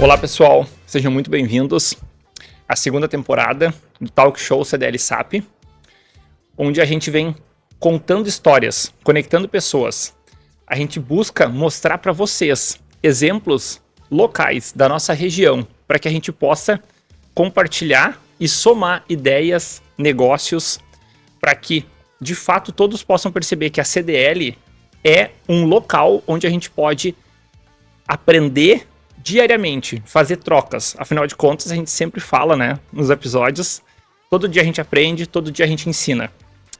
Olá pessoal, sejam muito bem-vindos à segunda temporada do Talk Show CDL SAP, onde a gente vem contando histórias, conectando pessoas. A gente busca mostrar para vocês exemplos locais da nossa região, para que a gente possa compartilhar e somar ideias, negócios, para que de fato todos possam perceber que a CDL é um local onde a gente pode aprender diariamente, fazer trocas. Afinal de contas, a gente sempre fala, né, nos episódios, todo dia a gente aprende, todo dia a gente ensina.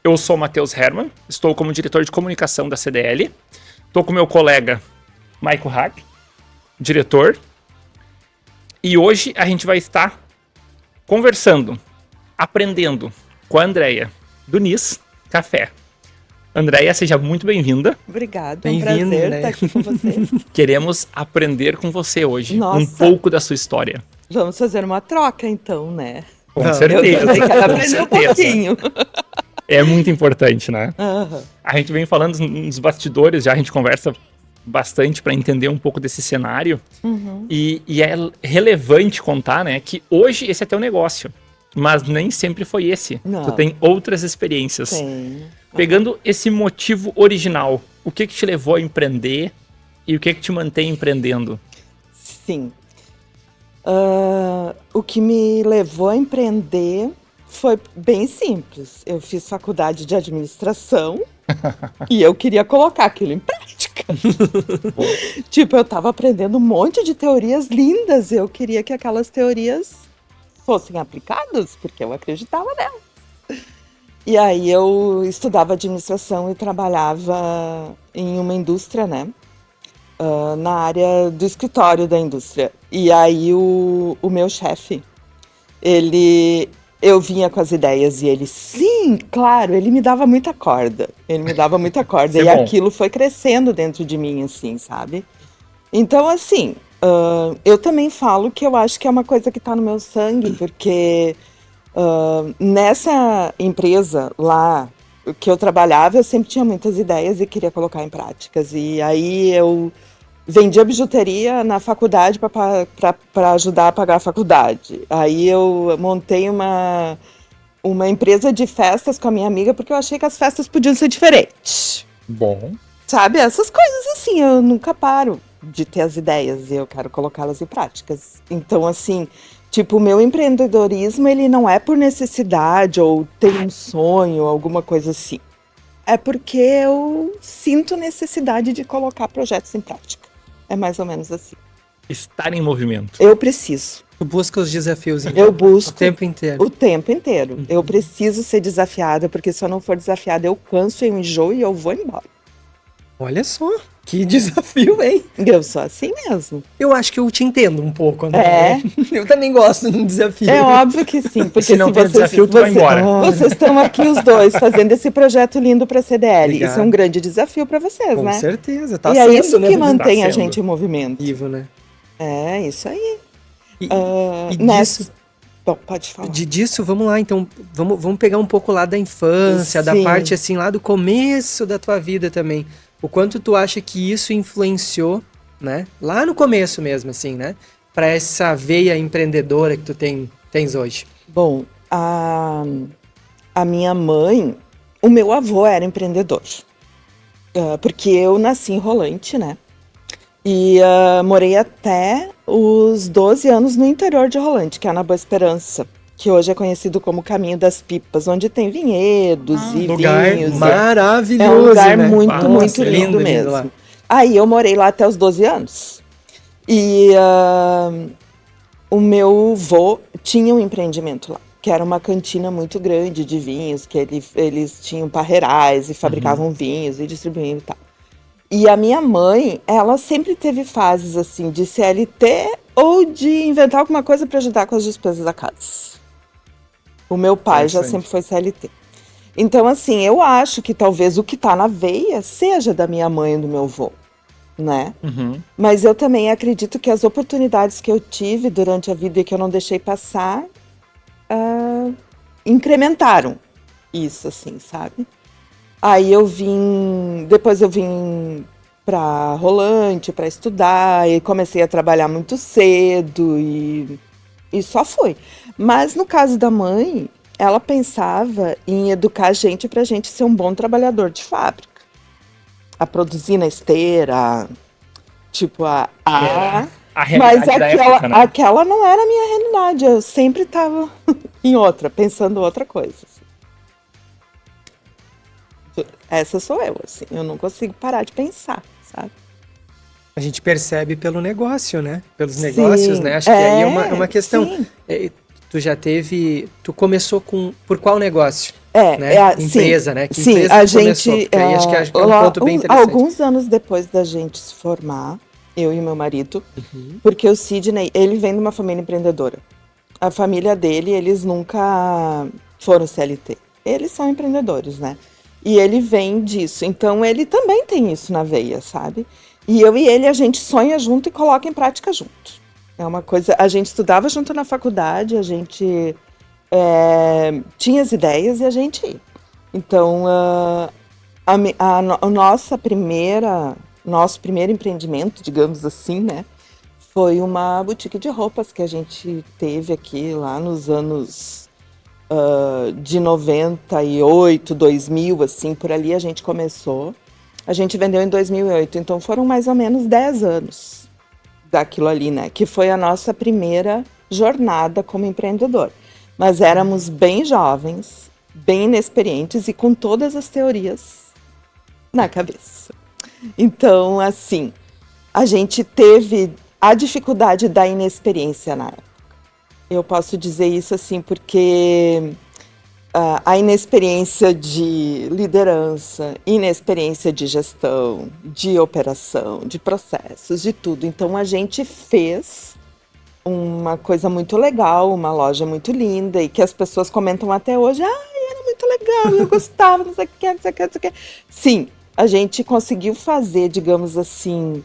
Eu sou o Matheus Hermann, estou como diretor de comunicação da CDL, estou com meu colega Maico Hack, diretor, e hoje a gente vai estar conversando, aprendendo com a Andréia, do NIS Café. Andréia, seja muito bem-vinda. Obrigada, é um prazer estar aqui com vocês. Queremos aprender com você hoje, Nossa. Um pouco da sua história. Vamos fazer uma troca então, né? Com certeza. Eu quero aprender um pouquinho. É muito importante, né? Uhum. A gente vem falando nos bastidores, já a gente conversa bastante para entender um pouco desse cenário. Uhum. E é relevante contar, né, que hoje esse é teu negócio, mas nem sempre foi esse. Não. Tu tem outras experiências. Tem. Pegando esse motivo original, o que te levou a empreender e o que te mantém empreendendo? Sim. O que me levou a empreender foi bem simples. Eu fiz faculdade de administração e eu queria colocar aquilo em prática. Tipo, eu estava aprendendo um monte de teorias lindas e eu queria que aquelas teorias fossem aplicadas, porque eu acreditava nelas. E aí eu estudava administração e trabalhava em uma indústria, né? Na área do escritório da indústria. E aí o meu chefe, eu vinha com as ideias e ele, sim, claro, ele me dava muita corda. E aquilo foi crescendo dentro de mim, assim, sabe? Então, assim, eu também falo que eu acho que é uma coisa que tá no meu sangue, porque nessa empresa lá que eu trabalhava, eu sempre tinha muitas ideias e queria colocar em práticas. E aí eu vendia bijuteria na faculdade para ajudar a pagar a faculdade. Aí eu montei uma empresa de festas com a minha amiga porque eu achei que as festas podiam ser diferentes. Bom. Sabe, essas coisas assim, eu nunca paro de ter as ideias e eu quero colocá-las em práticas. Então, assim, tipo, o meu empreendedorismo, ele não é por necessidade ou ter um sonho, alguma coisa assim. É porque eu sinto necessidade de colocar projetos em prática. É mais ou menos assim. Estar em movimento. Eu preciso. Tu busca os desafios Eu busco o tempo inteiro. O tempo inteiro. Eu preciso ser desafiada, porque se eu não for desafiada, eu canso, eu enjoo e eu vou embora. Olha só, que desafio, hein? Eu sou assim mesmo. Eu acho que eu te entendo um pouco, né? É. Eu também gosto de um desafio. É óbvio que sim, porque Se não tem desafio, tu vai embora. Vocês estão aqui os dois fazendo esse projeto lindo para a CDL. Obrigado. Isso é um grande desafio para vocês, Com né? certeza, tá E sendo, é isso né? que mantém a sendo. gente em movimento. Vivo, né? É, isso aí. E Nessa... Bom, pode falar. disso, vamos lá, então, vamos pegar um pouco lá da infância, da Sim. parte, assim, lá do começo da tua vida também. O quanto tu acha que isso influenciou, né? Lá no começo mesmo, assim, né? Para essa veia empreendedora que tu tens hoje. Bom, a minha mãe, o meu avô era empreendedor. Porque eu nasci em Rolante, né? E morei até os 12 anos no interior de Rolante, que é na Boa Esperança, que hoje é conhecido como Caminho das Pipas, onde tem vinhedos e Lugar vinhos. maravilhoso, É um lugar né? muito, Nossa, muito é lindo lindo mesmo. lá. Aí eu morei lá até os 12 anos. E o meu avô tinha um empreendimento lá, que era uma cantina muito grande de vinhos, que eles tinham parreirais e fabricavam vinhos e distribuíam e tal. E a minha mãe, ela sempre teve fases assim de CLT ou de inventar alguma coisa para ajudar com as despesas da casa. O meu pai já sempre foi CLT. Então, assim, eu acho que talvez o que tá na veia seja da minha mãe e do meu avô, né? Mas eu também acredito que as oportunidades que eu tive durante a vida e que eu não deixei passar incrementaram isso, assim, sabe? Aí depois eu vim para rolante, para estudar, e comecei a trabalhar muito cedo e só fui. Mas no caso da mãe, ela pensava em educar a gente para a gente ser um bom trabalhador de fábrica, a produzir na esteira, tipo Era a mas realidade da aquela, época, né? aquela não era a minha realidade. Eu sempre estava em outra, pensando outra coisa. Assim. Essa sou eu, assim. Eu não consigo parar de pensar, sabe? A gente percebe pelo negócio, né? Pelos Sim, negócios, né? Acho que aí é uma questão. sim. Tu começou por qual negócio? Né? Sim, Empresa, né? Que sim, empresa a tu começou? gente, Porque aí acho que é um ponto bem interessante. alguns anos depois da gente se formar, eu e meu marido, Uhum. porque o Sidney, ele vem de uma família empreendedora. A família dele, eles nunca foram CLT. Eles são empreendedores, né? E ele vem disso. Então, ele também tem isso na veia, sabe? E eu e ele, a gente sonha junto e coloca em prática junto. É uma coisa... A gente estudava junto na faculdade, a gente tinha as ideias e a gente ia. Então, nosso primeiro empreendimento, digamos assim, né? Foi uma boutique de roupas que a gente teve aqui lá nos anos de 98, 2000, assim, por ali a gente começou. A gente vendeu em 2008, então foram mais ou menos 10 anos daquilo ali, né? Que foi a nossa primeira jornada como empreendedor. Mas éramos bem jovens, bem inexperientes e com todas as teorias na cabeça. Então, assim, a gente teve a dificuldade da inexperiência na época. Eu posso dizer isso assim porque a inexperiência de liderança, inexperiência de gestão, de operação, de processos, de tudo. Então a gente fez uma coisa muito legal, uma loja muito linda e que as pessoas comentam até hoje, era muito legal, eu gostava, não sei o que, não sei o que, não sei o que. Sim, a gente conseguiu fazer, digamos assim,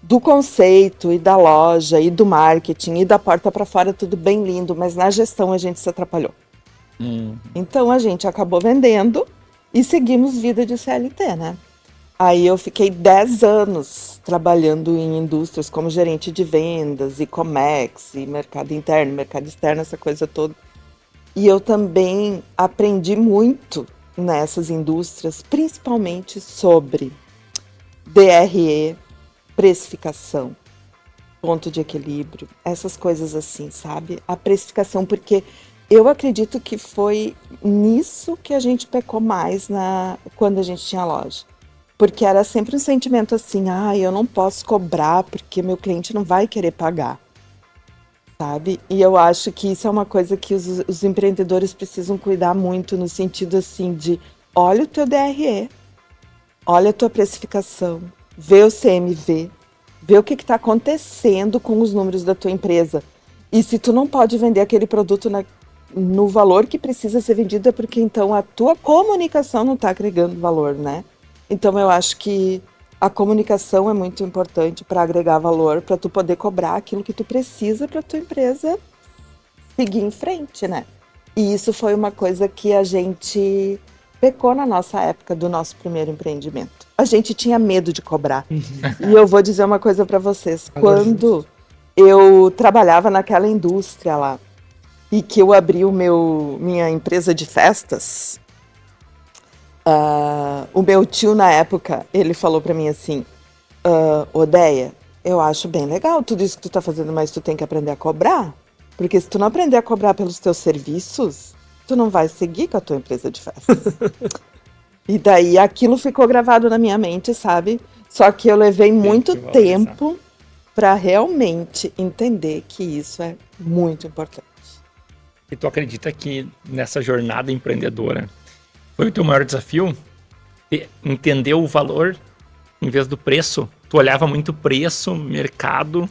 do conceito e da loja e do marketing e da porta para fora tudo bem lindo, mas na gestão a gente se atrapalhou. Então a gente acabou vendendo e seguimos vida de CLT, né? Aí eu fiquei 10 anos trabalhando em indústrias como gerente de vendas, e-commerce, e mercado interno, mercado externo, essa coisa toda. E eu também aprendi muito nessas indústrias, principalmente sobre DRE, precificação, ponto de equilíbrio, essas coisas assim, sabe? A precificação, porque eu acredito que foi nisso que a gente pecou mais quando a gente tinha loja. Porque era sempre um sentimento assim, eu não posso cobrar porque meu cliente não vai querer pagar, sabe? E eu acho que isso é uma coisa que os empreendedores precisam cuidar muito no sentido assim de, olha o teu DRE, olha a tua precificação, vê o CMV, vê o que está acontecendo com os números da tua empresa. E se tu não pode vender aquele produto no valor que precisa ser vendido, é porque então a tua comunicação não está agregando valor, né? Então eu acho que a comunicação é muito importante para agregar valor, para tu poder cobrar aquilo que tu precisa para tua empresa seguir em frente, né? E isso foi uma coisa que a gente pecou na nossa época do nosso primeiro empreendimento. A gente tinha medo de cobrar. E eu vou dizer uma coisa para vocês. Quando eu trabalhava naquela indústria lá e que eu abri minha empresa de festas, o meu tio na época, ele falou para mim assim, Odeia, eu acho bem legal tudo isso que tu tá fazendo, mas tu tem que aprender a cobrar. Porque se tu não aprender a cobrar pelos teus serviços, tu não vai seguir com a tua empresa de festas. E daí aquilo ficou gravado na minha mente, sabe? Só que eu levei muito tempo para realmente entender que isso é muito importante. E tu acredita que nessa jornada empreendedora foi o teu maior desafio? Entender o valor em vez do preço? Tu olhava muito preço, mercado,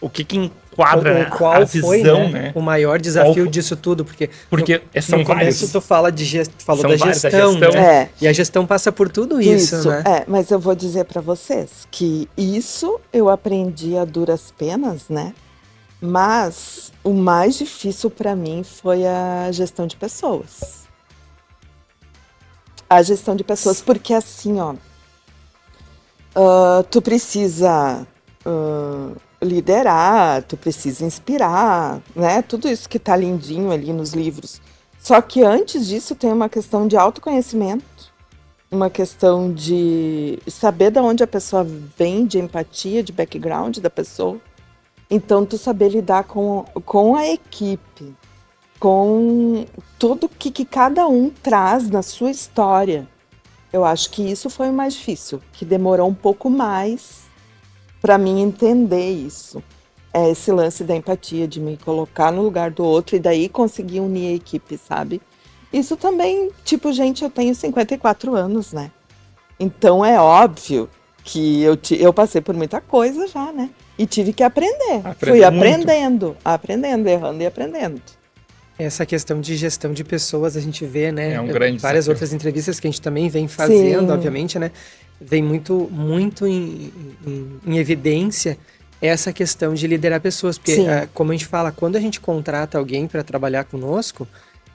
o que enquadra qual a visão, foi, né? O maior desafio disso tudo? Porque são no começo vários. tu falou São da vários, da gestão, gestão. né? E a gestão passa por tudo isso, né? Mas eu vou dizer para vocês que isso eu aprendi a duras penas, né? Mas o mais difícil para mim foi a gestão de pessoas. A gestão de pessoas, porque assim, Tu precisa liderar, tu precisa inspirar, né? Tudo isso que tá lindinho ali nos livros. Só que antes disso tem uma questão de autoconhecimento, uma questão de saber de onde a pessoa vem, de empatia, de background da pessoa. Então, tu saber lidar com a equipe, com tudo que cada um traz na sua história. Eu acho que isso foi o mais difícil, que demorou um pouco mais para mim entender isso. É esse lance da empatia, de me colocar no lugar do outro e daí conseguir unir a equipe, sabe? Isso também, tipo, gente, eu tenho 54 anos, né? Então é óbvio que eu passei por muita coisa já, né? E tive que aprender. Fui aprendendo, errando e aprendendo. Essa questão de gestão de pessoas, a gente vê, né? É um grande várias desafio. outras entrevistas que a gente também vem fazendo, Sim. obviamente, né? Vem muito em evidência essa questão de liderar pessoas. Porque, Sim. como a gente fala, quando a gente contrata alguém para trabalhar conosco,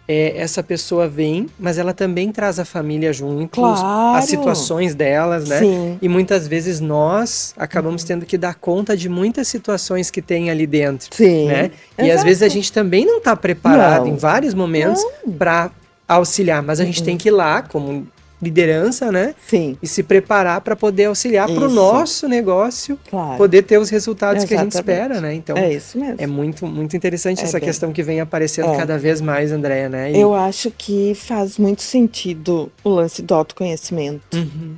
essa pessoa vem, mas ela também traz a família junto, Claro. as situações delas, né? Sim. E muitas vezes nós acabamos tendo que dar conta de muitas situações que tem ali dentro, Sim. né? E às Exato. vezes a gente também não está preparado Não. em vários momentos para auxiliar, mas a gente tem que ir lá como liderança, né? Sim, E se preparar para poder auxiliar para o Isso. nosso negócio claro. poder ter os resultados que a gente Exatamente. espera, né? Então É isso mesmo. é muito, muito interessante É essa bem- questão que vem aparecendo É. cada vez mais, Andréia, né? E- Eu acho que faz muito sentido o lance do autoconhecimento. Uhum.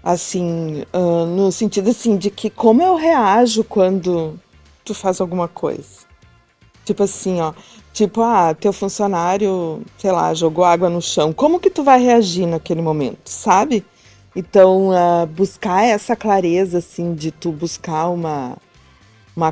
Assim, no sentido assim, de que como eu reajo quando tu faz alguma coisa. Tipo assim, ó. Tipo, teu funcionário, sei lá, jogou água no chão. Como que tu vai reagir naquele momento, sabe? Então, buscar essa clareza, assim, de tu buscar uma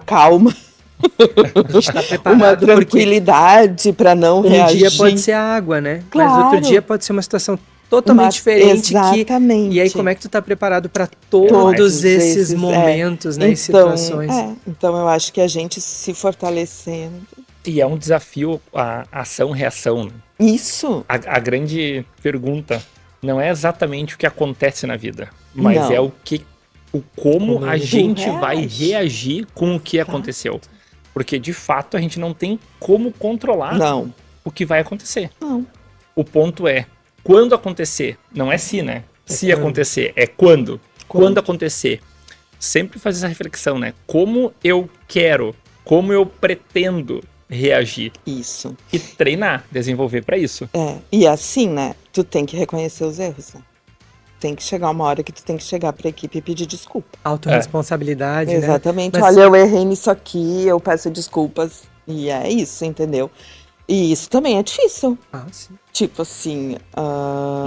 calma, A gente tá preparado uma porque tranquilidade para não reagir. dia pode ser a água, né? Mas Claro. outro dia pode ser uma situação totalmente diferente. Exatamente. E aí, como é que tu tá preparado para todos esses momentos, né? E situações. Então, eu acho que a gente se fortalecendo. E é um desafio a ação-reação, né? Isso. A grande pergunta não é exatamente o que acontece na vida, mas Não. é como Como a ele gente reage. vai reagir com o que aconteceu. Porque, de fato, a gente não tem como controlar Não. o que vai acontecer. Não. O ponto é, quando acontecer, não é se, né? Se quando. acontecer, é quando. Quando. Quando acontecer. Sempre fazer essa reflexão, né? Como eu quero, como eu pretendo reagir. Isso. E treinar, desenvolver pra isso. E assim, né? Tu tem que reconhecer os erros, né? Tem que chegar uma hora que tu tem que chegar pra equipe e pedir desculpa. Autorresponsabilidade, né? Exatamente. Mas- Olha, eu errei nisso aqui, eu peço desculpas. E é isso, entendeu? E isso também é difícil. Ah, sim. Tipo assim,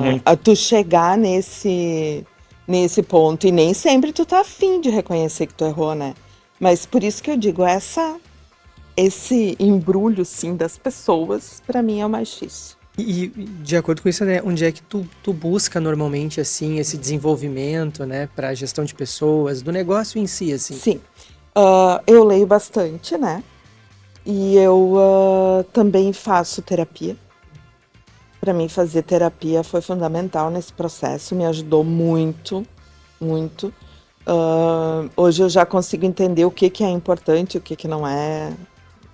Muito. a tu chegar nesse ponto. E nem sempre tu tá afim de reconhecer que tu errou, né? Mas por isso que eu digo, esse embrulho, sim, das pessoas, pra mim é o mais difícil. E de acordo com isso, né, onde é que tu busca normalmente, assim, esse desenvolvimento, né, para gestão de pessoas, do negócio em si, assim? Sim. Eu leio bastante, né? E eu também faço terapia. Para mim, fazer terapia foi fundamental nesse processo, me ajudou muito, muito. Hoje eu já consigo entender o que é importante, o que não é.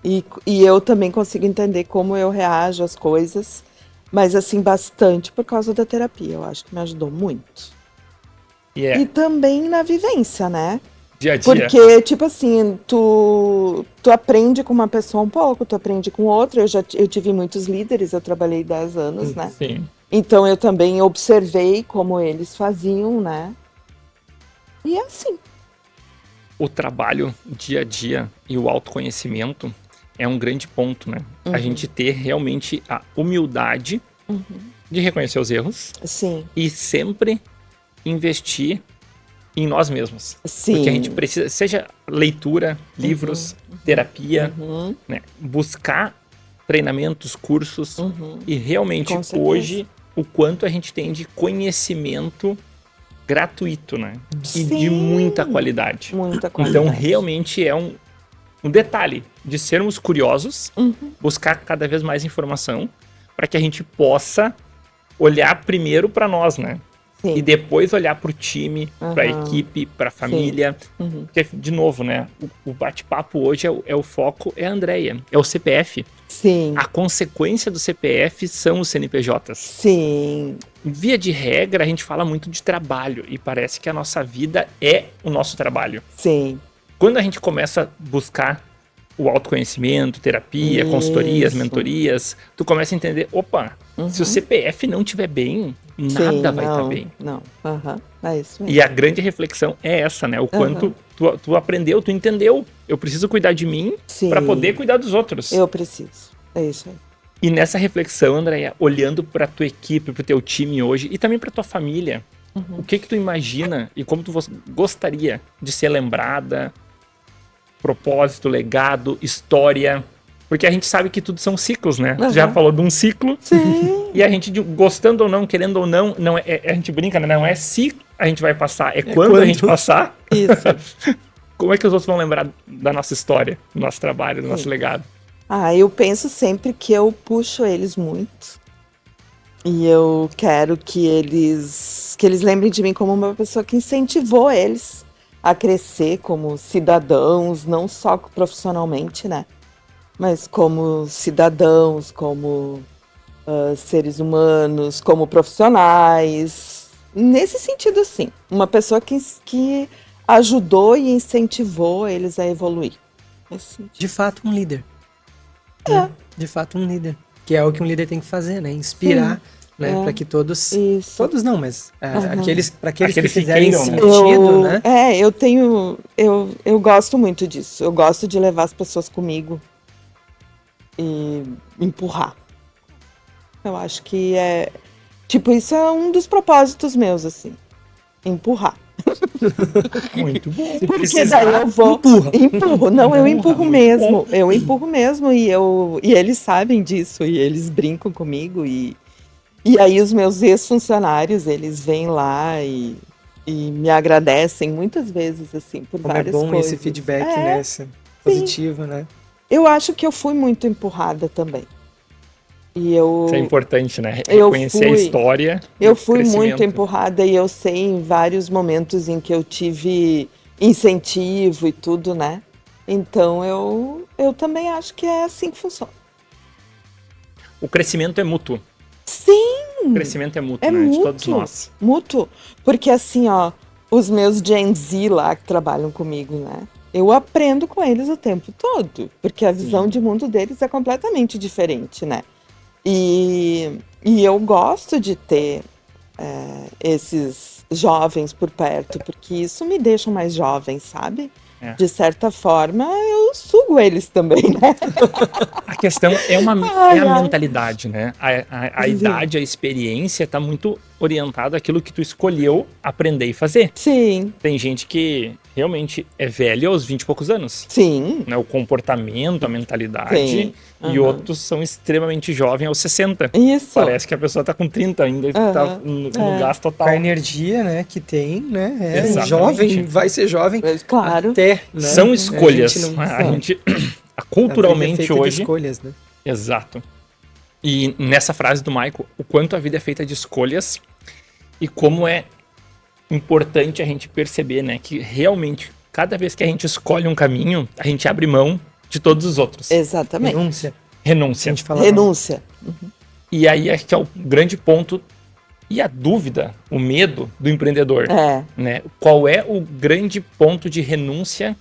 E eu também consigo entender como eu reajo às coisas, mas assim, bastante por causa da terapia. Eu acho que me ajudou muito. E também na vivência, né? Dia a dia. Porque, tipo assim, tu aprende com uma pessoa um pouco, tu aprende com outra. Eu tive muitos líderes, eu trabalhei 10 anos, né? Sim. Então eu também observei como eles faziam, né? E é assim. O trabalho dia a dia e o autoconhecimento é um grande ponto, né? A gente ter realmente a humildade de reconhecer os erros Sim, e sempre investir em nós mesmos. sim. Porque a gente precisa, seja leitura, livros, terapia, né? Buscar treinamentos, cursos e realmente Com certeza. hoje o quanto a gente tem de conhecimento gratuito, né? E de Sim. muita qualidade. Muita qualidade. Então realmente é um detalhe de sermos curiosos, buscar cada vez mais informação para que a gente possa olhar primeiro para nós, né? Sim. E depois olhar pro time, pra Aham. equipe, pra família. Uhum. Porque, de novo, né? O bate-papo hoje é o foco, é a Andrea, é o CPF. Sim. A consequência do CPF são os CNPJs. Sim. Via de regra, a gente fala muito de trabalho e parece que a nossa vida é o nosso trabalho. Sim. Quando a gente começa a buscar o autoconhecimento, terapia, consultorias, Isso. mentorias, tu começa a entender, opa, se o CPF não estiver bem, nada Sim, vai estar não, bem. Não. Aham. É isso mesmo. E a grande reflexão é essa, né? O quanto tu aprendeu, tu entendeu. Eu preciso cuidar de mim Sim. para poder cuidar dos outros. Eu preciso. É isso aí. E nessa reflexão, Andréia, olhando para tua equipe, para o teu time hoje e também para tua família, o que tu imagina e como tu gostaria de ser lembrada? Propósito, legado, história. Porque a gente sabe que tudo são ciclos, né? Tu já falou de um ciclo. Sim. E a gente, gostando ou não, querendo ou não, a gente brinca, né? Não é se a gente vai passar, é quando a gente passar. Isso. Como é que os outros vão lembrar da nossa história, do nosso trabalho, do nosso legado? Eu penso sempre que eu puxo eles muito. E eu quero que eles lembrem de mim como uma pessoa que incentivou eles a crescer como cidadãos, não só profissionalmente, né? Mas como cidadãos, como seres humanos, como profissionais. Nesse sentido, assim. Uma pessoa que ajudou e incentivou eles a evoluir. Nesse sentido. De fato, um líder. De fato, um líder. Que é o que um líder tem que fazer, né? Inspirar, né? Para que todos... Isso. Todos não, mas aqueles que que fizerem queiram, né? sentido, né? Eu gosto muito disso. Eu gosto de levar as pessoas comigo e empurrar. Eu acho que isso é um dos propósitos meus, assim. Empurrar. Muito bom. Porque daí eu vou. Empurro. Não, eu empurro mesmo. Eu empurro mesmo e eles sabem disso e eles brincam comigo e aí os meus ex-funcionários, eles vêm lá e me agradecem muitas vezes, assim, por Como várias é bom coisas. esse feedback, né? Esse positivo, né? Eu acho que eu fui muito empurrada também. E Isso é importante, né? Eu Reconhecer a fui- história. Eu o fui muito crescimento. empurrada e eu sei em vários momentos em que eu tive incentivo e tudo, né? Então eu também acho que é assim que funciona. O crescimento é mútuo. Sim, O crescimento é mútuo, é né? De mútuo. todos nós. Mútuo. Porque assim, ó, os meus Gen Z lá que trabalham comigo, né? Eu aprendo com eles o tempo todo. Porque a visão de mundo deles é completamente diferente, né? E eu gosto de ter esses jovens por perto, porque isso me deixa mais jovem, sabe? É. De certa forma, eu sugo eles também, né? A questão é Ai, a ai. mentalidade, né? A idade, a experiência está muito orientada àquilo que tu escolheu aprender e fazer. Sim, Tem gente que realmente é velha aos 20 e poucos anos. sim, Né? O comportamento, a mentalidade. Sim. E Aham. outros são extremamente jovens aos 60. isso. Parece que a pessoa tá com 30 ainda, tá Aham. no gás total. Com a energia, né, que tem, né? É Exatamente. jovem, vai ser jovem Claro. até, né? São escolhas. A gente não- A gente, a vida é culturalmente feita de hoje. escolhas, né? Exato. E nessa frase do Michael, o quanto a vida é feita de escolhas e como é importante a gente perceber, né, que realmente cada vez que a gente escolhe um caminho, a gente abre mão de todos os outros. Exatamente. Renúncia. A Renúncia. gente fala Renúncia. E aí acho que é o grande ponto e a dúvida, o medo do empreendedor, né? Qual é o grande ponto de renúncia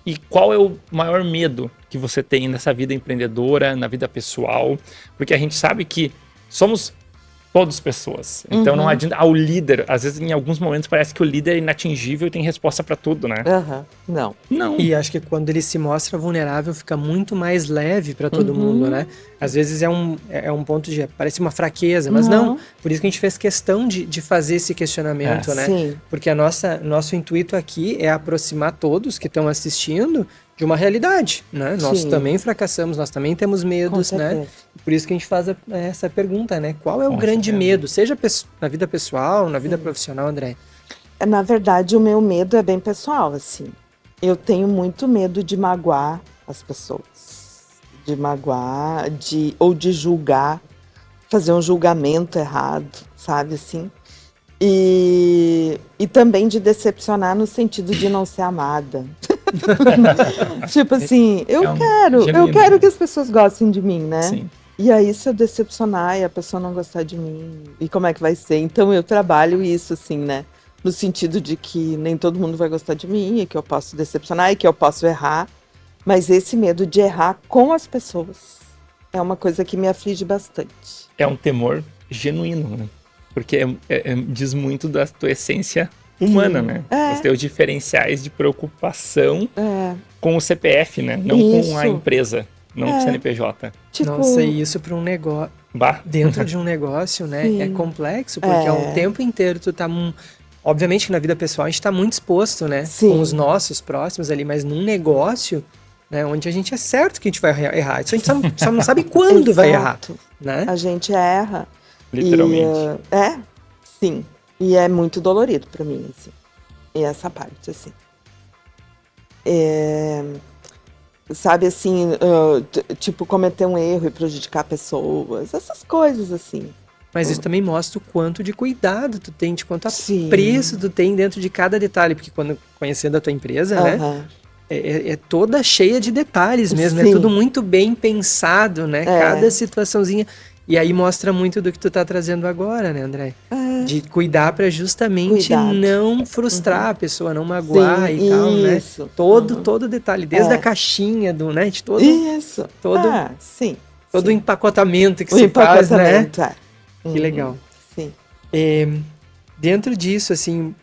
e qual é o maior medo que você tem nessa vida empreendedora, na vida pessoal? Porque a gente sabe que somos todos pessoas. Então não adianta. O líder, às vezes em alguns momentos parece que o líder é inatingível e tem resposta para tudo, né? Aham. Não. Não. E acho que quando ele se mostra vulnerável, fica muito mais leve para todo mundo, né? Às vezes é um ponto de... Parece uma fraqueza, mas não. Por isso que a gente fez questão de fazer esse questionamento, né? Sim. Porque nosso intuito aqui é aproximar todos que estão assistindo de uma realidade, né? Nós Sim. também fracassamos, nós também temos medos, Com né? certeza. Por isso que a gente faz essa pergunta, né? Qual é o Com grande certeza. medo? Seja na vida pessoal, na vida profissional, André. Na verdade, o meu medo é bem pessoal, assim. Eu tenho muito medo de magoar as pessoas. De magoar, ou de julgar, fazer um julgamento errado, sabe, assim? E também de decepcionar no sentido de não ser amada. Tipo assim, eu genuíno, quero né? que as pessoas gostem de mim, né? Sim. E aí, se eu decepcionar e a pessoa não gostar de mim, e como é que vai ser? Então, eu trabalho isso, assim, né? No sentido de que nem todo mundo vai gostar de mim, e que eu posso decepcionar, e que eu posso errar. Mas esse medo de errar com as pessoas é uma coisa que me aflige bastante. É um temor genuíno, né? Porque diz muito da tua essência humana, né? É. Os teus diferenciais de preocupação É, com o CPF, né? Não com a Isso. empresa, não com o É. CNPJ. tipo, Nossa, e isso para um negócio, Bah. dentro de um negócio, né, Sim. é complexo, porque ao tempo inteiro tu tá... Obviamente que na vida pessoal a gente tá muito exposto, né, Sim. com os nossos próximos ali, mas num negócio, né, onde a gente é certo que a gente vai errar. Isso a gente só não sabe quando vai errar, Exato. né? A gente erra. Literalmente. Sim. E é muito dolorido pra mim, assim. E essa parte, assim. Sabe, assim, tipo, cometer um erro e prejudicar pessoas. Essas coisas, assim. Mas isso também mostra o quanto de cuidado tu tem, de quanto Sim. apreço tu tem dentro de cada detalhe, porque quando conhecendo a tua empresa, né, Aham. é toda cheia de detalhes mesmo, é Sim. tudo muito bem pensado, né? Cada situaçãozinha. E aí mostra muito do que tu tá trazendo agora, né, André? De cuidar para justamente Cuidado. não frustrar a pessoa, não magoar Sim, e tal, né? isso. Todo detalhe, desde a caixinha de todo Isso. todo- Sim. o sim. empacotamento que O se faz, né? empacotamento, Que legal. Sim. Dentro disso, assim,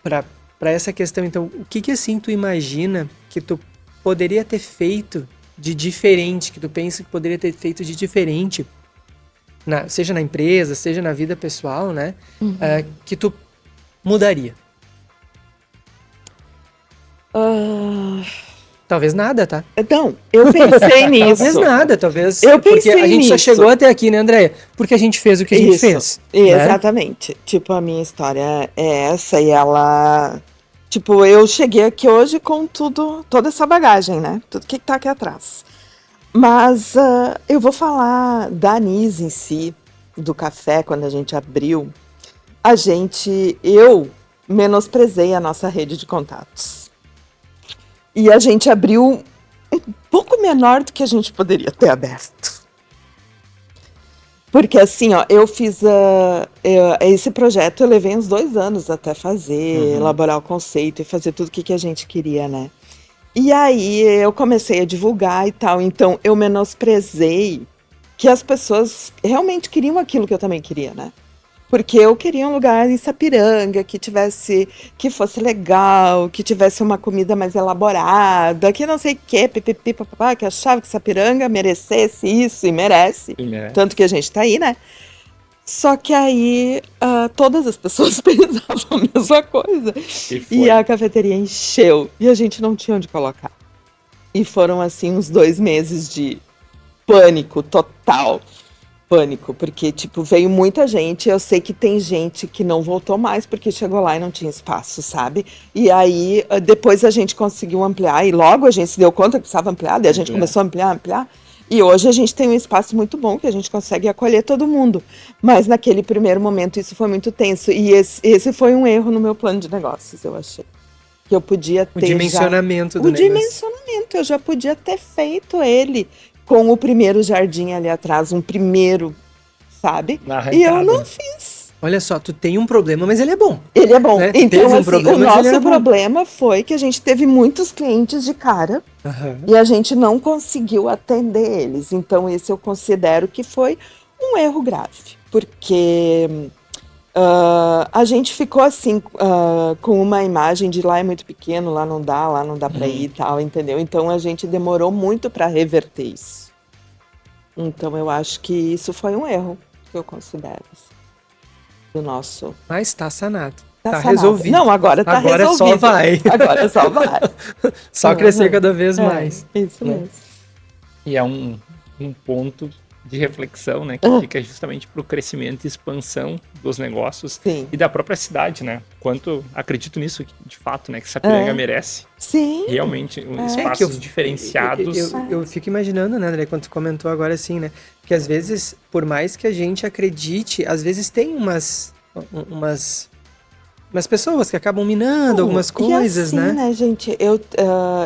para essa questão, então, o que assim tu imagina que tu poderia ter feito de diferente, que tu pensa que poderia ter feito de diferente, seja na empresa, seja na vida pessoal, né? Que tu mudaria? Talvez nada, tá? Não, eu pensei nisso. Talvez nada, talvez. Eu porque pensei a gente só nisso. chegou até aqui, né, Andréia? Porque a gente fez o que a gente Isso, fez. Né? exatamente. Tipo, a minha história é essa e ela... Tipo, eu cheguei aqui hoje com toda essa bagagem, né? Tudo que tá aqui atrás. Mas eu vou falar da Anis em si, do café, quando a gente abriu. Eu menosprezei a nossa rede de contatos. E a gente abriu um pouco menor do que a gente poderia ter aberto. Porque assim, ó, eu fiz esse projeto, eu levei uns 2 anos até fazer, elaborar o conceito e fazer tudo o que a gente queria, né? E aí eu comecei a divulgar e tal, então eu menosprezei que as pessoas realmente queriam aquilo que eu também queria, né? Porque eu queria um lugar em Sapiranga que fosse legal, que tivesse uma comida mais elaborada, que não sei o quê, pipipi, papapá, que achava que Sapiranga merecesse isso e merece. Tanto que a gente tá aí, né? Só que aí todas as pessoas pensavam a mesma coisa. E a cafeteria encheu e a gente não tinha onde colocar. E foram assim uns 2 meses de pânico total. Pânico, porque, tipo, veio muita gente. Eu sei que tem gente que não voltou mais porque chegou lá e não tinha espaço, sabe? E aí, depois a gente conseguiu ampliar e logo a gente se deu conta que precisava ampliar, daí a gente começou a ampliar. E hoje a gente tem um espaço muito bom que a gente consegue acolher todo mundo. Mas naquele primeiro momento isso foi muito tenso. E esse foi um erro no meu plano de negócios, eu achei. Que eu podia ter O dimensionamento do o negócio. dimensionamento, eu já podia ter feito ele com o primeiro jardim ali atrás, um primeiro, sabe? E eu não fiz. Olha só, tu tem um problema, mas ele é bom. Ele é bom. Né? Então, assim, problema, o nosso problema foi que a gente teve muitos clientes de cara e a gente não conseguiu atender eles. Então, esse eu considero que foi um erro grave, porque a gente ficou assim, com uma imagem de lá é muito pequeno, lá não dá pra ir e tal, entendeu? Então a gente demorou muito pra reverter isso. Então eu acho que isso foi um erro, que eu considero, assim, do nosso... Mas tá sanado. Tá sanado. resolvido. Não, agora tá agora resolvido. Só vai. Agora só vai. Só crescer cada vez mais. Isso né? mesmo. E é um ponto de reflexão, né, que fica justamente para o crescimento e expansão dos negócios e da própria cidade, né? Quanto acredito nisso, de fato, né, que Sapiranga merece. Sim. Realmente espaços diferenciados. Eu fico imaginando, né, André, quando tu comentou agora assim, né, que às vezes, por mais que a gente acredite, às vezes tem umas umas pessoas que acabam minando algumas coisas, e assim, né? gente,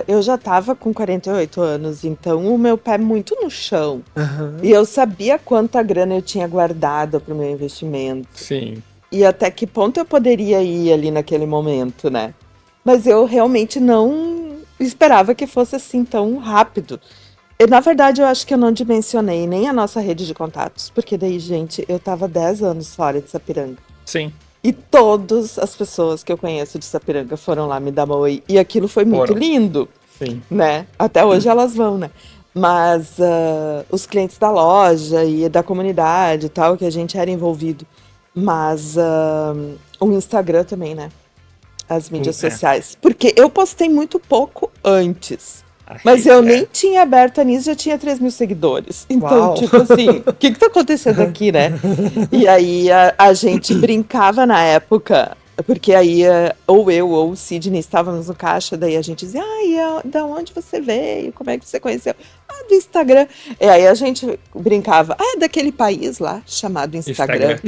eu já tava com 48 anos, então o meu pé muito no chão. Aham. E eu sabia quanta grana eu tinha guardado pro meu investimento. Sim. E até que ponto eu poderia ir ali naquele momento, né? Mas eu realmente não esperava que fosse assim tão rápido. Na verdade, eu acho que eu não dimensionei nem a nossa rede de contatos, porque daí, gente, eu tava 10 anos fora de Sapiranga. Sim. E todas as pessoas que eu conheço de Sapiranga foram lá me dar uma oi. E aquilo foi muito Foram. lindo, Sim. né? Até hoje elas vão, né? Mas os clientes da loja e da comunidade e tal, que a gente era envolvido. Mas o Instagram também, né? As mídias sociais. Porque eu postei muito pouco antes. Mas eu nem tinha aberto a Anis, já tinha 3 mil seguidores. Então, Uau. tipo assim, o que tá acontecendo aqui, né? E aí a gente brincava na época, porque aí ou eu ou o Sidney estávamos no caixa, daí a gente dizia, da onde você veio? Como é que você conheceu? Ah, do Instagram. E aí a gente brincava, daquele país lá, chamado Instagram.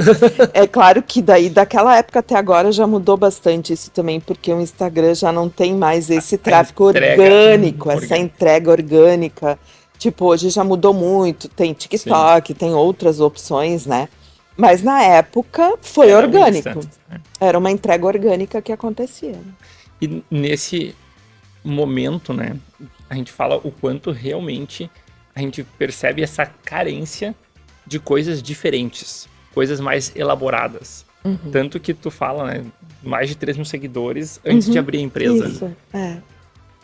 É claro que daí, daquela época até agora, já mudou bastante isso também, porque o Instagram já não tem mais esse tráfego orgânico, essa entrega orgânica. Tipo, hoje já mudou muito, tem TikTok, tem outras opções, né? Mas na época foi orgânico. Era uma entrega orgânica que acontecia. E nesse momento, né, a gente fala o quanto realmente a gente percebe essa carência de coisas diferentes, coisas mais elaboradas. Tanto que tu fala, né, mais de 3 mil seguidores antes de abrir a empresa. Isso,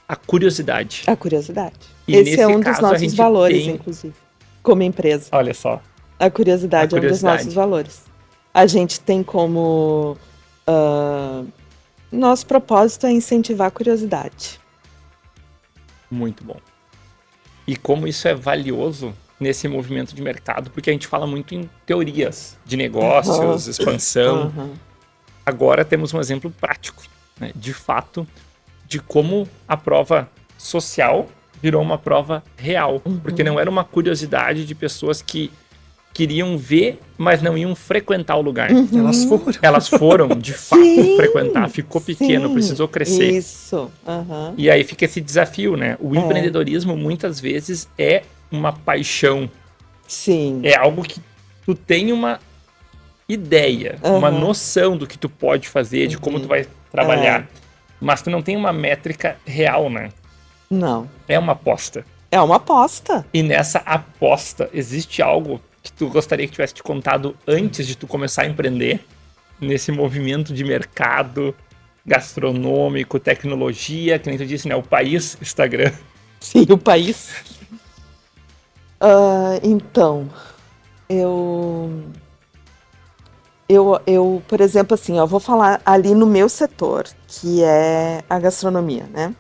A curiosidade. A curiosidade. E esse é um caso, dos nossos valores, inclusive, como empresa. Olha só. A curiosidade é um dos nossos valores. A gente tem como... nosso propósito é incentivar a curiosidade. Muito bom. E como isso é valioso nesse movimento de mercado, porque a gente fala muito em teorias de negócios, expansão. Agora temos um exemplo prático, né, de fato, de como a prova social virou uma prova real. Porque não era uma curiosidade de pessoas que queriam ver, mas não iam frequentar o lugar. Elas foram, de fato, frequentar. Ficou pequeno, precisou crescer. Isso. E aí fica esse desafio, né? O empreendedorismo, muitas vezes, é uma paixão. Sim. É algo que tu tem uma ideia, uma noção do que tu pode fazer, de como tu vai trabalhar. Mas tu não tem uma métrica real, né? Não. É uma aposta. É uma aposta. E nessa aposta, existe algo que tu gostaria que tivesse te contado antes de tu começar a empreender? Nesse movimento de mercado gastronômico, tecnologia, que nem tu disse, né? O país Instagram. Sim, o país. Então, eu, por exemplo, assim, eu vou falar ali no meu setor, que é a gastronomia, né?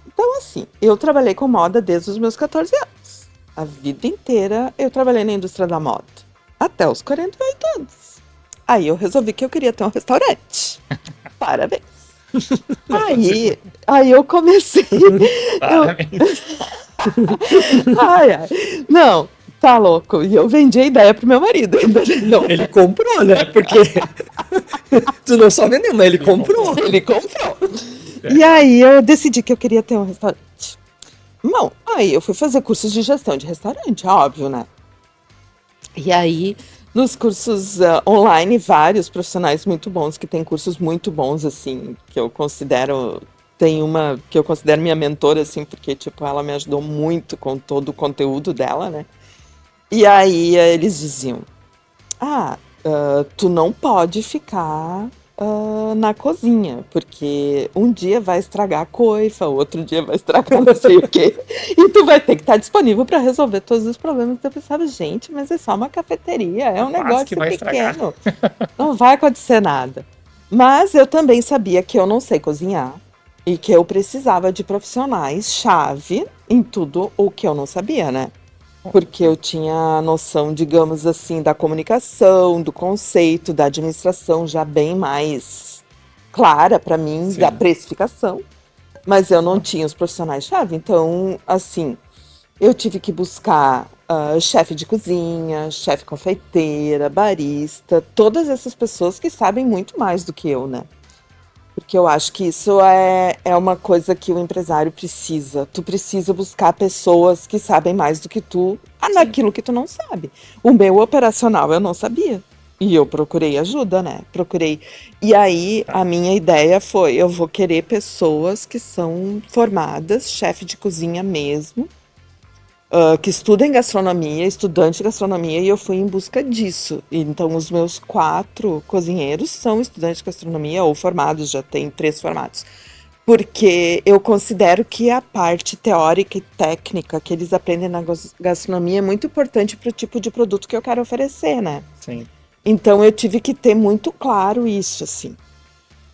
Então, assim, eu trabalhei com moda desde os meus 14 anos. A vida inteira eu trabalhei na indústria da moda. Até os 48 anos. Aí eu resolvi que eu queria ter um restaurante. Parabéns. Aí eu comecei... Parabéns. Não, tá louco. E eu vendi a ideia pro meu marido. Não. Ele comprou, né? Porque tu não só vendeu, mas ele comprou. Ele comprou. E aí eu decidi que eu queria ter um restaurante. Bom, aí eu fui fazer cursos de gestão de restaurante, óbvio, né? E aí, nos cursos online, vários profissionais muito bons, que têm cursos muito bons, assim, que eu considero... Tem uma que eu considero minha mentora, assim, porque, tipo, ela me ajudou muito com todo o conteúdo dela, né? E aí eles diziam, tu não pode ficar na cozinha, porque um dia vai estragar a coifa, outro dia vai estragar não sei o quê, e tu vai ter que estar disponível para resolver todos os problemas. Eu pensava, gente, mas é só uma cafeteria, é um negócio pequeno, não vai acontecer nada. Mas eu também sabia que eu não sei cozinhar, e que eu precisava de profissionais-chave em tudo o que eu não sabia, né? Porque eu tinha noção, digamos assim, da comunicação, do conceito, da administração já bem mais clara para mim, da precificação. Mas eu não tinha os profissionais-chave. Então, assim, eu tive que buscar chefe de cozinha, chefe confeiteira, barista, todas essas pessoas que sabem muito mais do que eu, né? Porque eu acho que isso é uma coisa que o empresário precisa. Tu precisa buscar pessoas que sabem mais do que tu naquilo que tu não sabe. O meu operacional eu não sabia. E eu procurei ajuda, né? Procurei. E aí a minha ideia foi, eu vou querer pessoas que são formadas, chefe de cozinha mesmo, que estudem gastronomia, estudante de gastronomia, e eu fui em busca disso. Então, os meus 4 cozinheiros são estudantes de gastronomia ou formados, já tem 3 formados. Porque eu considero que a parte teórica e técnica que eles aprendem na gastronomia é muito importante para o tipo de produto que eu quero oferecer, né? Sim. Então, eu tive que ter muito claro isso, assim.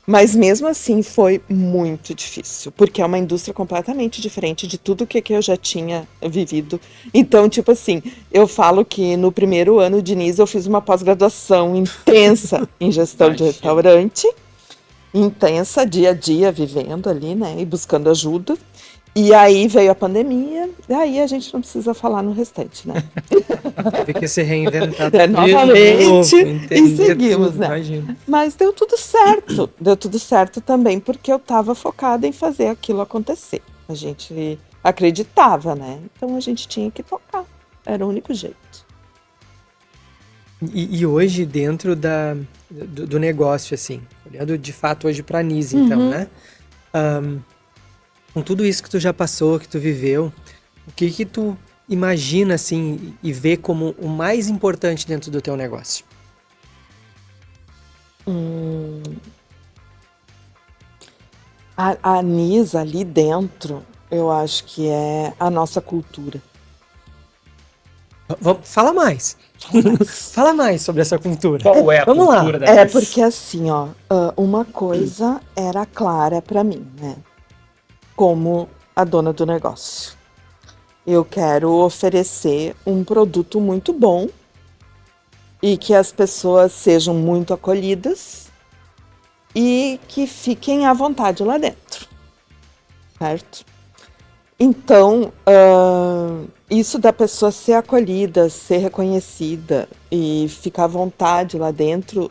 Mas mesmo assim foi muito difícil, porque é uma indústria completamente diferente de tudo que eu já tinha vivido. Então, tipo assim, eu falo que no primeiro ano de NIS eu fiz uma pós-graduação intensa em gestão de restaurante, intensa, dia a dia, vivendo ali, né, e buscando ajuda. E aí veio a pandemia, e aí a gente não precisa falar no restante, né? Teve que se reinventar Novamente, e entender seguimos, tudo, né? imagina. Mas deu tudo certo também, porque eu estava focada em fazer aquilo acontecer. A gente acreditava, né? Então a gente tinha que tocar, era o único jeito. E hoje, dentro do negócio, assim, olhando de fato hoje para a NIS, então, né? Com tudo isso que tu já passou, que tu viveu, o que tu imagina, assim, e vê como o mais importante dentro do teu negócio? A NIS ali dentro, eu acho que é a nossa cultura. Fala mais. Fala mais sobre essa cultura. Qual é a Vamos lá. cultura da É NIS? porque assim, ó, uma coisa era clara para mim, né? Como a dona do negócio. Eu quero oferecer um produto muito bom e que as pessoas sejam muito acolhidas e que fiquem à vontade lá dentro, certo? Então, isso da pessoa ser acolhida, ser reconhecida e ficar à vontade lá dentro,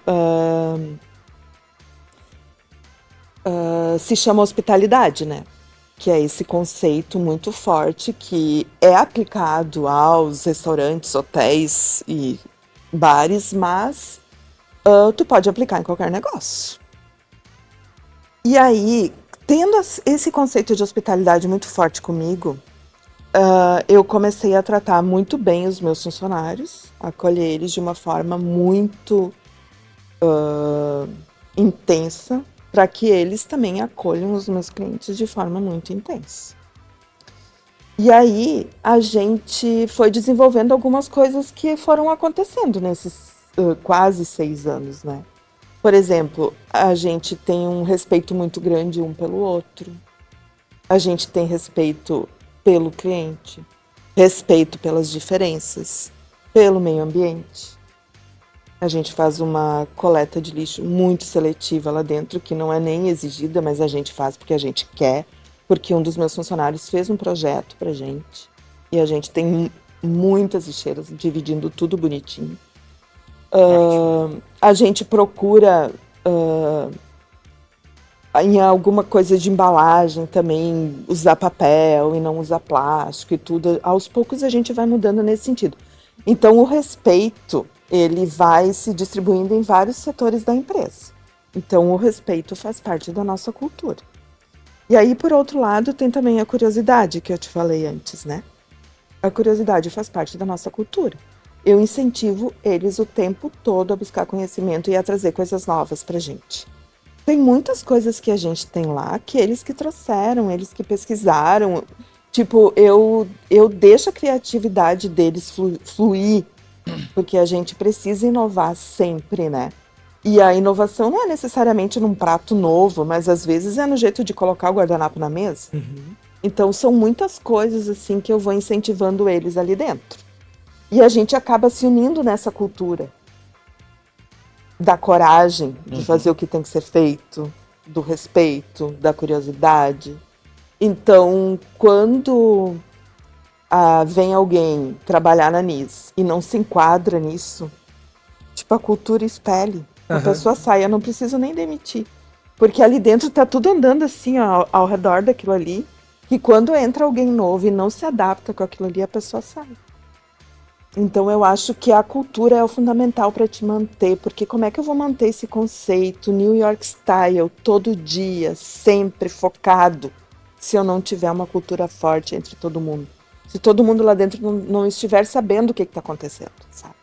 se chama hospitalidade, né? Que é esse conceito muito forte que é aplicado aos restaurantes, hotéis e bares, mas tu pode aplicar em qualquer negócio. E aí, tendo esse conceito de hospitalidade muito forte comigo, eu comecei a tratar muito bem os meus funcionários, acolher eles de uma forma muito intensa, para que eles também acolham os meus clientes de forma muito intensa. E aí a gente foi desenvolvendo algumas coisas que foram acontecendo nesses quase 6 anos, né? Por exemplo, a gente tem um respeito muito grande um pelo outro, a gente tem respeito pelo cliente, respeito pelas diferenças, pelo meio ambiente. A gente faz uma coleta de lixo muito seletiva lá dentro, que não é nem exigida, mas a gente faz porque a gente quer, porque um dos meus funcionários fez um projeto pra gente, e a gente tem muitas lixeiras, dividindo tudo bonitinho. A gente procura, em alguma coisa de embalagem também, usar papel e não usar plástico e tudo. Aos poucos a gente vai mudando nesse sentido. Então, o respeito, ele vai se distribuindo em vários setores da empresa. Então, o respeito faz parte da nossa cultura. E aí, por outro lado, tem também a curiosidade, que eu te falei antes, né? A curiosidade faz parte da nossa cultura. Eu incentivo eles o tempo todo a buscar conhecimento e a trazer coisas novas pra gente. Tem muitas coisas que a gente tem lá que eles que trouxeram, eles que pesquisaram. Tipo, eu deixo a criatividade deles fluir, porque a gente precisa inovar sempre, né? E a inovação não é necessariamente num prato novo, mas às vezes é no jeito de colocar o guardanapo na mesa. Então são muitas coisas assim que eu vou incentivando eles ali dentro. E a gente acaba se unindo nessa cultura da coragem de fazer o que tem que ser feito, do respeito, da curiosidade. Então, quando vem alguém trabalhar na Anis e não se enquadra nisso, tipo, a cultura expele. A Aham. pessoa sai, eu não preciso nem demitir. Porque ali dentro tá tudo andando assim, ó, ao redor daquilo ali, que quando entra alguém novo e não se adapta com aquilo ali, a pessoa sai. Então eu acho que a cultura é o fundamental para te manter, porque como é que eu vou manter esse conceito New York Style todo dia, sempre focado, se eu não tiver uma cultura forte entre todo mundo? Se todo mundo lá dentro não estiver sabendo o que está acontecendo, sabe?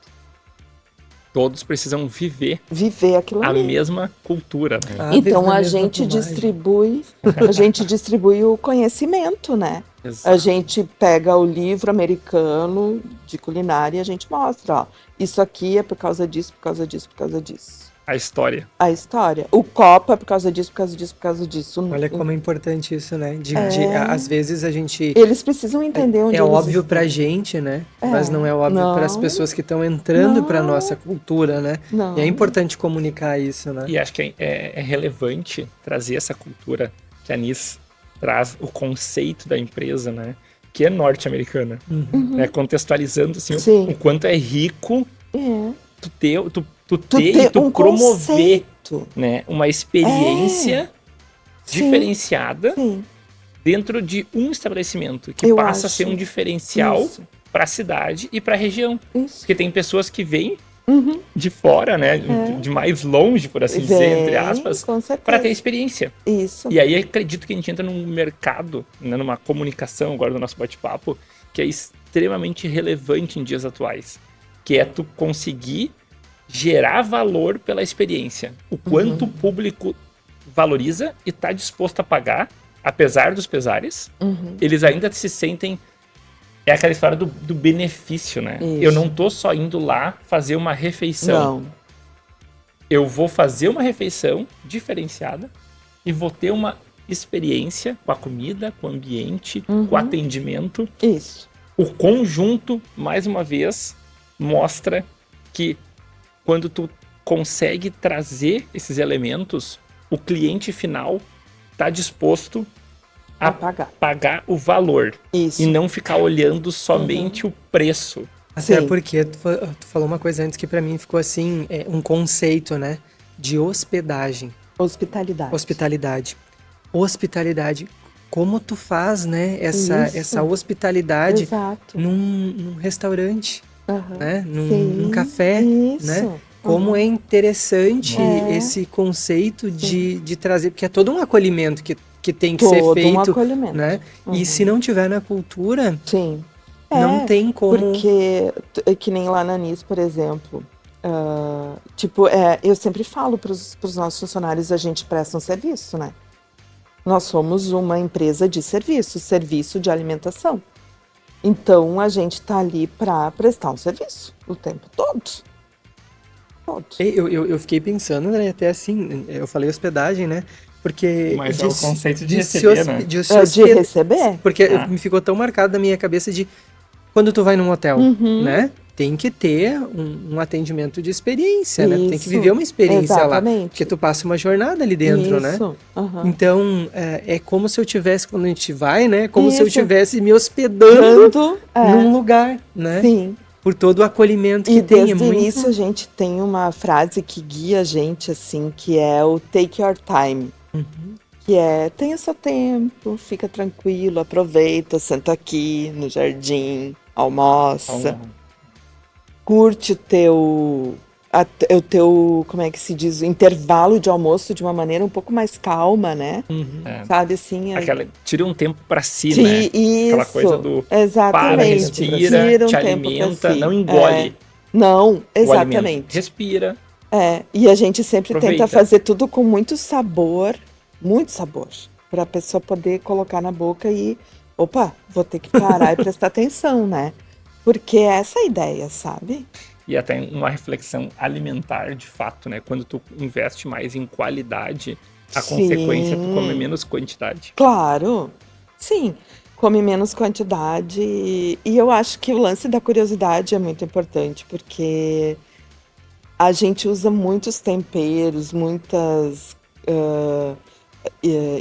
Todos precisam viver Viver aquilo a ali. mesma cultura, né? Aves Então na a mesma gente plumagem. distribui o conhecimento, né? A Exato. gente pega o livro americano de culinária e a gente mostra, ó, isso aqui é por causa disso, por causa disso, por causa disso. A história. A história. O copo é por causa disso, por causa disso, por causa disso. Olha como é importante isso, né? É. Às vezes a gente... Eles precisam entender onde É eles óbvio estão. pra gente, né? Mas não é óbvio Não. para as pessoas que estão entrando pra Não. nossa cultura, né? Não. E é importante comunicar isso, né? E acho que é relevante trazer essa cultura que a Anis traz, o conceito da empresa, né? Que é norte-americana. Né? Contextualizando assim, Sim. o quanto é rico É. tu ter ter e tu um promover, conceito. né? Uma experiência Sim. diferenciada Sim. dentro de um estabelecimento que Eu passa a acho ser um diferencial isso. para a cidade e para a região. Isso. Porque tem pessoas que vêm de fora, né? De mais longe, por assim dizer, Vem, entre aspas, com certeza. para ter experiência. Isso. E aí acredito que a gente entra num mercado, né, numa comunicação agora do nosso bate-papo, que é extremamente relevante em dias atuais, que é tu conseguir gerar valor pela experiência. O quanto o público valoriza e está disposto a pagar, apesar dos pesares, eles ainda se sentem... É aquela história do benefício, né? Isso. Eu não tô só indo lá fazer uma refeição. Não. Eu vou fazer uma refeição diferenciada e vou ter uma experiência com a comida, com o ambiente, com o atendimento. Isso. O conjunto, mais uma vez, mostra que quando tu consegue trazer esses elementos, o cliente final está disposto A a pagar. pagar o valor Isso. e não ficar olhando somente o preço. Até Sim. porque tu falou uma coisa antes que pra mim ficou assim, um conceito, né? De hospedagem, Hospitalidade. hospitalidade. Hospitalidade. Como tu faz, né? Essa Isso. hospitalidade Exato. num restaurante, Aham. né? Sim. Num café, Isso. né? Como é interessante É. esse conceito de trazer, porque é todo um acolhimento que tem que ser Todo um feito, acolhimento. né? E se não tiver na cultura, Sim. não tem como... Porque, que nem lá na Anis, por exemplo, eu sempre falo para os nossos funcionários, a gente presta um serviço, né? Nós somos uma empresa de serviço de alimentação. Então, a gente está ali para prestar um serviço o tempo todo. Eu fiquei pensando, né, até assim, eu falei hospedagem, né? Porque Mas é o conceito de se receber, hos- né? de se De hospedar. receber. Porque Ah. me ficou tão marcado na minha cabeça de quando tu vai num hotel, né? Tem que ter um atendimento de experiência, né? Tem que Isso. viver uma experiência lá. Exatamente. Porque tu passa uma jornada ali dentro, né? Isso. Aham. Então, é como se eu tivesse, quando a gente vai, né? Como se eu Isso. tivesse me hospedando Tanto, num lugar, né? sim. Por todo o acolhimento que E tem. desde o início a gente tem uma frase que guia a gente, assim, que é o take your time. Que é, tenha seu tempo, fica tranquilo, aproveita, senta aqui no jardim, almoça, curte o teu, como é que se diz, o intervalo de almoço de uma maneira um pouco mais calma, né? É. Sabe, assim... Tira um tempo pra si, Sim, né? isso. Aquela coisa do exatamente. para, respira, Tira um te tempo alimenta, pra si. não engole Não, o alimento. exatamente. Respira. E a gente sempre Aproveita. tenta fazer tudo com muito sabor, para a pessoa poder colocar na boca e, opa, vou ter que parar e prestar atenção, né? Porque é essa a ideia, sabe? E até uma reflexão alimentar, de fato, né? Quando tu investe mais em qualidade, a Sim. consequência é tu come menos quantidade. Claro, sim, come menos quantidade e eu acho que o lance da curiosidade é muito importante, porque a gente usa muitos temperos, muitas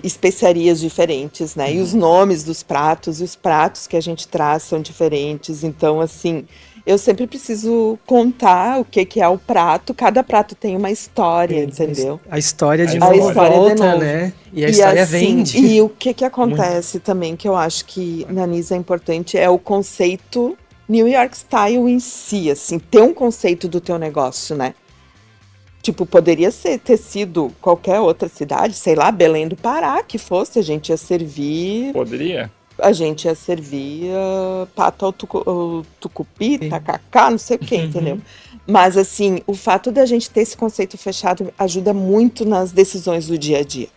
especiarias diferentes, né? E os nomes dos pratos e os pratos que a gente traz são diferentes. Então, assim, eu sempre preciso contar o que é o prato. Cada prato tem uma história, entendeu? A história de A novo história de volta, novo. né? E a história assim, vende. E o que acontece também, que eu acho que na Anis é importante, é o conceito New York Style em si, assim, ter um conceito do teu negócio, né? Tipo, poderia ter sido qualquer outra cidade, sei lá, Belém do Pará, que fosse, a gente ia servir Poderia? pato ao tucupi, tacacá, não sei o que, entendeu? Mas, assim, o fato da gente ter esse conceito fechado ajuda muito nas decisões do dia a dia.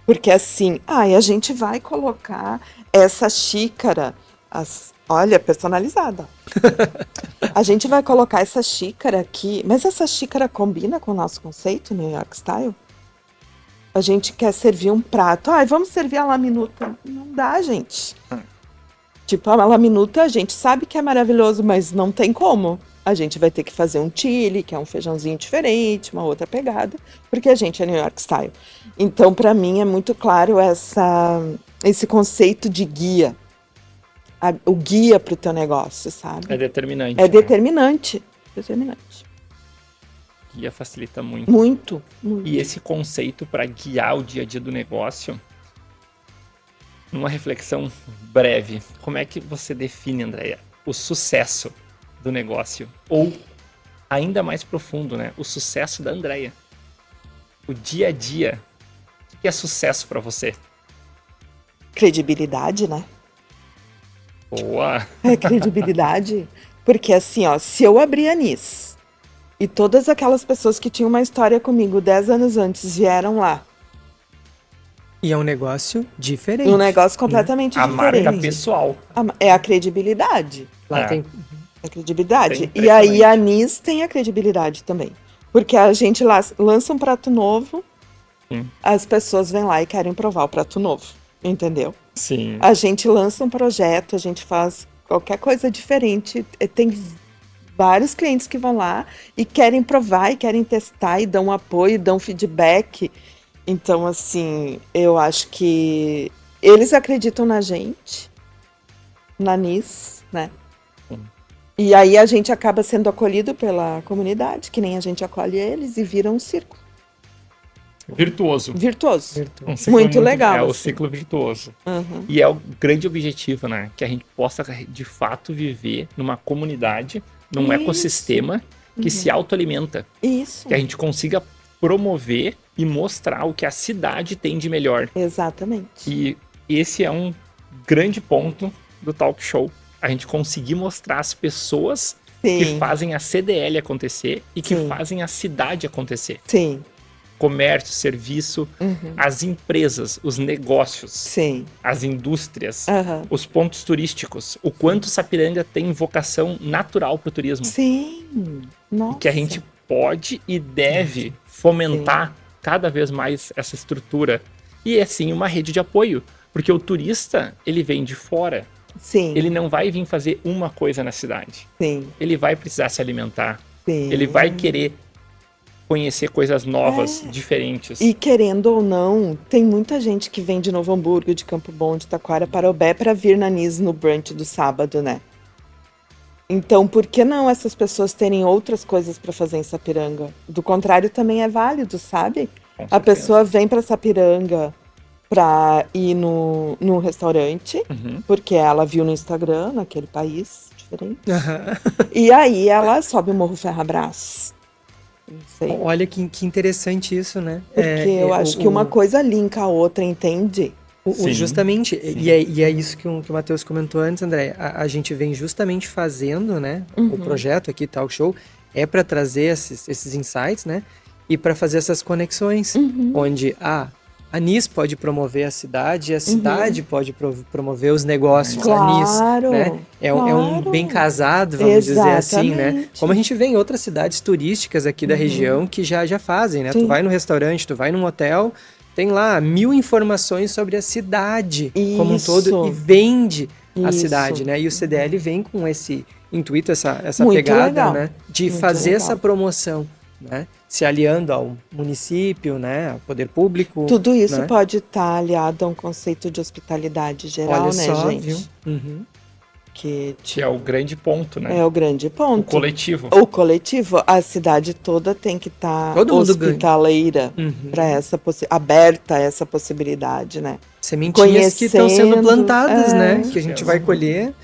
Porque, assim, a gente vai colocar essa xícara, olha, personalizada. A gente vai colocar essa xícara aqui, mas essa xícara combina com o nosso conceito, New York Style? A gente quer servir um prato. Vamos servir a laminuta. Não dá, gente. Tipo, a laminuta a gente sabe que é maravilhoso, mas não tem como. A gente vai ter que fazer um chili, que é um feijãozinho diferente, uma outra pegada, porque a gente é New York Style. Então, para mim, é muito claro esse conceito de guia. O guia para o teu negócio, sabe? É determinante. É determinante. Determinante. Guia facilita muito. Muito. E esse conceito para guiar o dia a dia do negócio, numa reflexão breve, como é que você define, Andréia, o sucesso do negócio? Ou, ainda mais profundo, né? O sucesso da Andréia. O dia a dia. O que é sucesso para você? Credibilidade, né? Boa! É credibilidade. Porque assim, se eu abrir a Anis e todas aquelas pessoas que tinham uma história comigo 10 anos antes vieram lá. E é um negócio diferente. Um negócio completamente diferente. A marca pessoal. É a credibilidade. Lá tem... A credibilidade. Tem E aí a Anis tem a credibilidade também. Porque a gente lança um prato novo, as pessoas vêm lá e querem provar o prato novo. Entendeu? Sim. A gente lança um projeto, a gente faz qualquer coisa diferente. Tem vários clientes que vão lá e querem provar, e querem testar, e dão apoio, dão feedback. Então, assim, eu acho que eles acreditam na gente, na Anis, né? E aí a gente acaba sendo acolhido pela comunidade, que nem a gente acolhe eles, e vira um círculo. Virtuoso. Um ciclo Muito legal. É o assim. ciclo virtuoso. Uhum. E é o grande objetivo, né? Que a gente possa, de fato, viver numa comunidade, num ecossistema que se autoalimenta. Isso. Que a gente consiga promover e mostrar o que a cidade tem de melhor. Exatamente. E esse é um grande ponto do talk show. A gente conseguir mostrar as pessoas que fazem a CDL acontecer e que fazem a cidade acontecer. Sim. Comércio, serviço, as empresas, os negócios, as indústrias, os pontos turísticos, o quanto Sapiranga tem vocação natural para o turismo. Sim, nossa. E que a gente pode e deve fomentar cada vez mais essa estrutura. E é sim uma rede de apoio, porque o turista, ele vem de fora. Sim. Ele não vai vir fazer uma coisa na cidade. Sim. Ele vai precisar se alimentar. Sim. Ele vai querer conhecer coisas novas, diferentes. E querendo ou não, tem muita gente que vem de Novo Hamburgo, de Campo Bom, de Taquara, Parobé, para vir na Anis no brunch do sábado, né? Então, por que não essas pessoas terem outras coisas para fazer em Sapiranga? Do contrário, também é válido, sabe? A pessoa vem para Sapiranga para ir no restaurante, porque ela viu no Instagram, naquele país diferente. E aí ela sobe o Morro Ferrabras. Olha que interessante isso, né? Porque eu acho que uma coisa linka a outra, entende? Justamente, sim. E é isso que o Matheus comentou antes, André. A gente vem justamente fazendo, né? O projeto aqui, Talk Show, é para trazer esses insights, né? E para fazer essas conexões, onde a Anis pode promover a cidade, e a cidade pode promover os negócios da Anis, né? É um bem casado, vamos dizer assim, né? Como a gente vê em outras cidades turísticas aqui da região que já fazem, né? Sim. Tu vai no restaurante, tu vai num hotel, tem lá 1000 informações sobre a cidade como um todo e vende a cidade, né? E o CDL vem com esse intuito, essa pegada, legal. Né? De muito fazer legal. Essa promoção. né? Se aliando ao município, né? Ao poder público. Tudo isso né? pode estar aliado a um conceito de hospitalidade geral, Olha né, só, gente? viu? Uhum. Que é o grande ponto, né? É o grande O ponto. coletivo. O coletivo, a cidade toda tem que estar Todo mundo ganha. hospitaleira Uhum. para aberta a essa possibilidade, né? Sementinhas que estão sendo Conhecendo, plantadas, né? Que a gente certeza. vai colher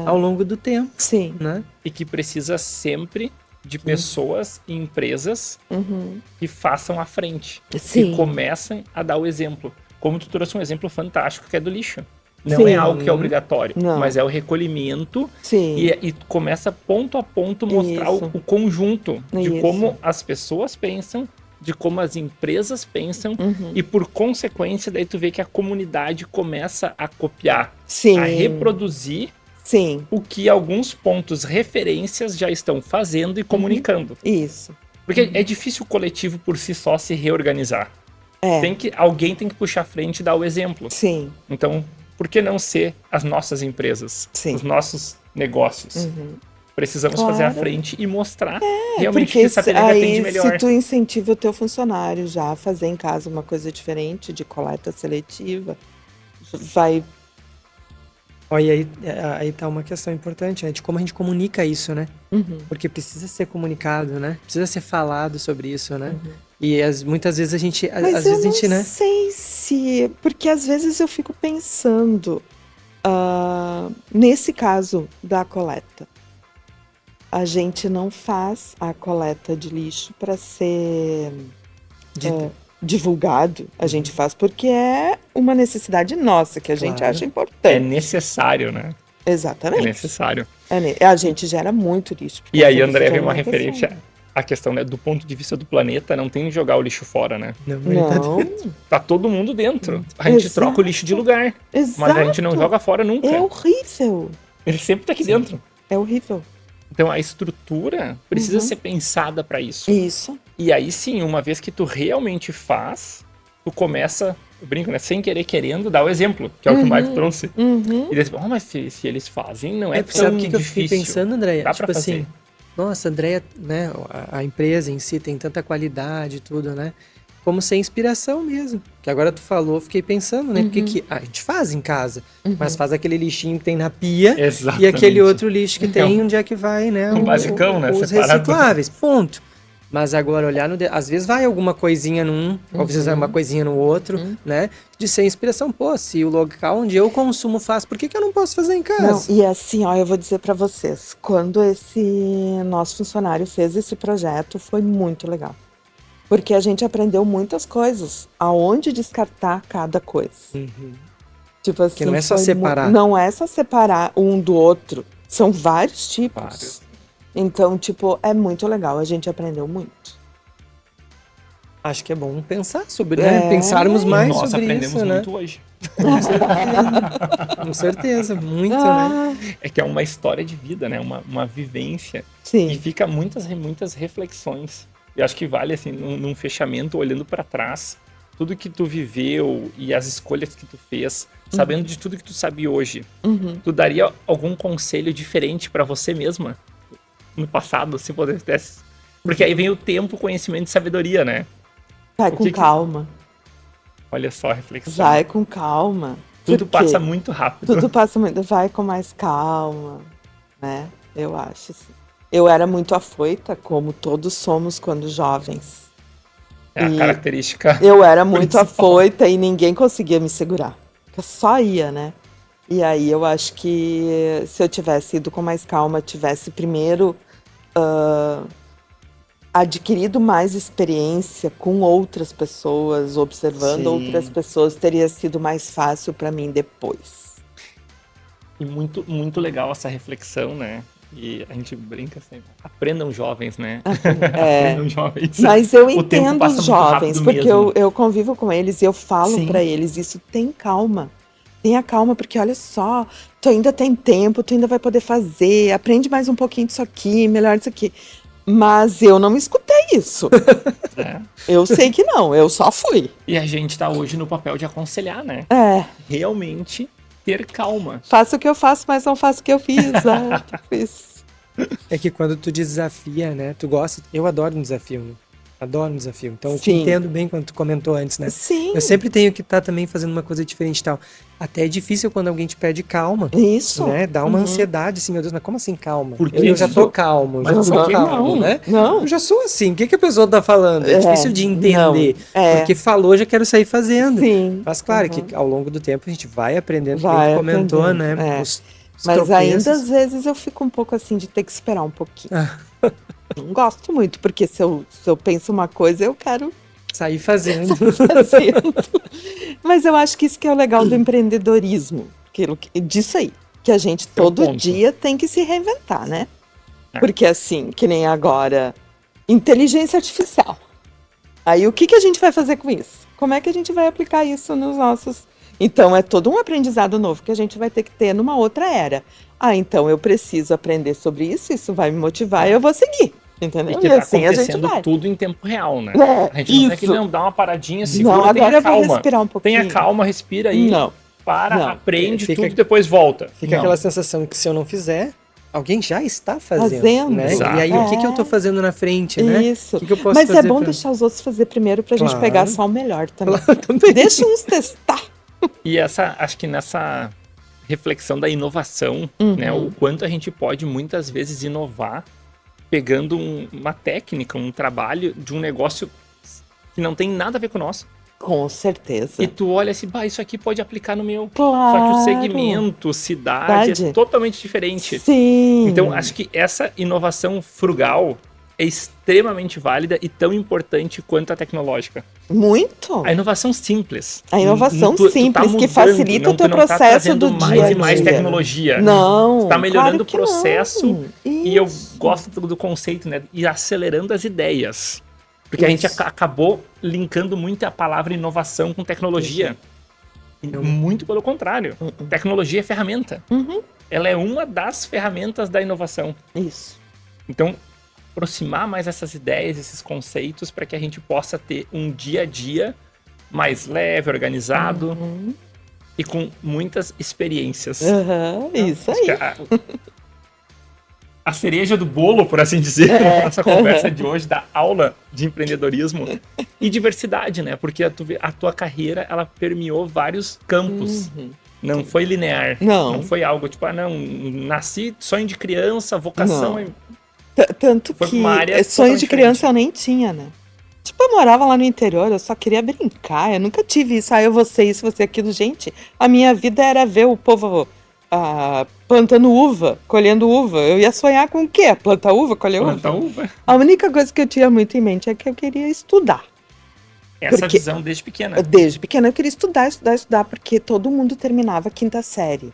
ao longo do tempo, Sim. né? E que precisa sempre de pessoas e empresas que façam a frente. Sim. Que começam a dar o exemplo. Como tu trouxe um exemplo fantástico que é do lixo. Não Sim. é algo que é obrigatório, Não. mas é o recolhimento Sim. e começa ponto a ponto mostrar Isso. o conjunto de Isso. como as pessoas pensam, de como as empresas pensam e por consequência daí tu vê que a comunidade começa a copiar, Sim. a reproduzir Sim. o que alguns pontos referências já estão fazendo e comunicando. Isso. Porque é difícil o coletivo por si só se reorganizar. É. Alguém tem que puxar a frente e dar o exemplo. Sim. Então, por que não ser as nossas empresas, Sim. os nossos negócios? Precisamos Claro. fazer a frente e mostrar realmente Porque que essa peleja atende aí, melhor. se tu incentiva o teu funcionário já a fazer em casa uma coisa diferente de coleta seletiva, vai... Olha, aí tá uma questão importante, né? De como a gente comunica isso, né? Porque precisa ser comunicado, né? Precisa ser falado sobre isso, né? E muitas vezes a gente, Mas às eu vezes a gente, não né? sei se... Porque às vezes eu fico pensando, nesse caso da coleta, a gente não faz a coleta de lixo para ser divulgado. A gente faz porque é uma necessidade nossa, que a gente Claro. acha É importante. necessário, né? É Exatamente. necessário. A gente gera muito lixo. por E causa aí, do André, vem uma alimentação. referência à questão, né, do ponto de vista do planeta, não tem que jogar o lixo fora, né? Não, ele tá Não, dentro. Tá todo mundo dentro. A gente Exato. troca o lixo de lugar, exato. mas a gente não joga fora nunca. É horrível. Ele sempre tá aqui dentro. É horrível. Então a estrutura precisa ser pensada para isso. Isso. E aí sim, uma vez que tu realmente faz, tu começa, eu brinco, né, sem querer querendo, dar o exemplo, que é o que o Mike trouxe. E daí, mas se eles fazem, não é tão Sabe o que eu difícil. fiquei pensando, Andréia? Dá Tipo pra assim, fazer. nossa, Andréia, né? A empresa em si tem tanta qualidade e tudo, né? Como ser inspiração mesmo. Que agora tu falou, fiquei pensando, né? Porque que a gente faz em casa, mas faz aquele lixinho que tem na pia Exatamente. e aquele outro lixo que tem onde é que vai, né? Um basicão, né? Os Separado. recicláveis, ponto. Mas agora olhar às vezes vai alguma coisinha num, ou às vezes vai uma coisinha no outro, né? De ser inspiração. Pô, se o local onde eu consumo faz, por que eu não posso fazer em Não, casa? e assim, ó, eu vou dizer pra vocês, quando esse nosso funcionário fez esse projeto, foi muito legal. Porque a gente aprendeu muitas coisas, aonde descartar cada coisa. Tipo assim, não é só foi separar. não é só separar um do outro, são vários tipos. Vários. Então, tipo, é muito legal, a gente aprendeu muito. Acho que é bom pensar sobre, né? É. Pensarmos mais Nós sobre aprendemos isso, né? muito hoje. Com certeza, muito, né? Ah, É que é uma história de vida, né? Uma vivência. E sim, fica muitas reflexões. Eu acho que vale, assim, num fechamento, olhando para trás, tudo que tu viveu e as escolhas que tu fez, sabendo de tudo que tu sabe hoje, tu daria algum conselho diferente para você mesma no passado, se pudesse? Porque aí vem o tempo, conhecimento e sabedoria, né? vai O com que calma, Olha só a reflexão. vai com calma. Tudo Por quê? passa muito rápido. Tudo passa muito, vai com mais calma, né? Eu acho assim. Eu era muito afoita, como todos somos quando jovens. É a E característica. Eu era muito principal. afoita e ninguém conseguia me segurar. Eu só ia, né? E aí eu acho que se eu tivesse ido com mais calma, tivesse primeiro adquirido mais experiência com outras pessoas, observando Sim. outras pessoas, teria sido mais fácil para mim depois. E muito, muito legal essa reflexão, né? E a gente brinca sempre. Aprendam jovens, né? É. Aprendam jovens. Mas eu O tempo entendo passa os muito jovens, rápido porque mesmo. eu convivo com eles e eu falo Sim. pra eles, isso tem calma. Tenha calma, porque olha só, tu ainda tem tempo, tu ainda vai poder fazer, aprende mais um pouquinho disso aqui, melhor disso aqui. Mas eu não escutei isso. É. Eu sei que não, eu só fui. E a gente tá hoje no papel de aconselhar, né? É, Realmente ter calma. faço o que eu faço, mas não faço o que eu fiz. Tipo isso. É que quando tu desafia, né? Tu gosta. Eu adoro um desafio, né? Adoro um desafio. Então eu te Sim. entendo bem quando tu comentou antes, né? Sim. Eu sempre tenho que estar também fazendo uma coisa diferente e tal. Até é difícil quando alguém te pede calma, Isso. né? Dá uma ansiedade, assim, meu Deus, mas como assim calma? Por que Eu já tô isso? calmo, Mas já por sou que calmo, não? né? Não. Eu já sou assim, o que a pessoa tá falando? É É, difícil de entender, não, é. porque falou, já quero sair fazendo. Sim. Mas claro que ao longo do tempo a gente vai aprendendo, como Vai tu comentou, aprendendo, né? é. Os Mas tropeços. ainda às vezes eu fico um pouco assim de ter que esperar um pouquinho. Não gosto muito, porque se eu penso uma coisa, eu quero Sair fazendo. fazendo. Mas eu acho que isso que é o legal do empreendedorismo, disso aí, que a gente Tem um todo ponto. dia tem que se reinventar, né? É. Porque assim, que nem agora, inteligência artificial. Aí o que a gente vai fazer com isso? Como é que a gente vai aplicar isso nos nossos... Então é todo um aprendizado novo que a gente vai ter que ter numa outra era. Ah, então eu preciso aprender sobre isso vai me motivar e eu vou seguir. Entendeu? Porque E tá assim a gente acontecendo vai. tudo em tempo real, né? É, A gente não tem que isso. não dar uma paradinha, segura, Não, agora tenha eu vou calma. respirar um pouquinho. Tenha calma, respira aí, Não. para, Não. aprende Fica- tudo e depois volta. Fica Não. aquela sensação que se eu não fizer, alguém já está fazendo. Fazendo. Né? Exato. E aí, o que eu tô fazendo na frente, né? Isso. O que eu posso Mas é fazer bom pra- deixar os outros fazer primeiro pra gente Claro. pegar só o melhor também. Claro, também. Deixa uns testar. E acho que nessa reflexão da inovação, Uhum. né, o quanto a gente pode muitas vezes inovar pegando uma técnica, um trabalho de um negócio que não tem nada a ver com o nosso. Com certeza. E tu olha assim, bah, isso aqui pode aplicar no meu. Claro. Só que o segmento, cidade, é Verdade. totalmente diferente. Sim. Então, acho que essa inovação frugal é extremamente válida e tão importante quanto a tecnológica. Muito. A inovação simples. A inovação Tu tá simples, que mudando, facilita o teu tu não tá processo trazendo do mais dia a e mais dia. tecnologia. Não. Tu tá melhorando claro o que não. processo e eu Isso. gosto do conceito, né? E acelerando as ideias. Porque a gente Isso. acabou linkando muito a palavra inovação com tecnologia. E muito pelo contrário. Tecnologia é ferramenta. Uhum. Ela é uma das ferramentas da inovação. Isso. Então, aproximar mais essas ideias, esses conceitos, para que a gente possa ter um dia a dia mais leve, organizado Uhum. e com muitas experiências. Aham, isso Acho que aí. a cereja do bolo, por assim dizer, essa conversa de hoje, da aula de empreendedorismo e diversidade, né? Porque a tua carreira, ela permeou vários campos. Não foi linear. Não. foi algo tipo, nasci sonho de criança, vocação. Não. é- Tanto Foi que pra uma área sonho totalmente de criança eu nem tinha, né? Tipo, eu morava lá no interior, eu só queria brincar, eu nunca tive isso, eu vou ser isso, vou ser aquilo. Gente, a minha vida era ver o povo plantando uva, colhendo uva. Eu ia sonhar com o quê? Plantar uva, colher uva? Plantar uva. A única coisa que eu tinha muito em mente é que eu queria estudar. Essa Porque- visão desde pequena. Desde pequena eu queria estudar, porque todo mundo terminava a quinta série.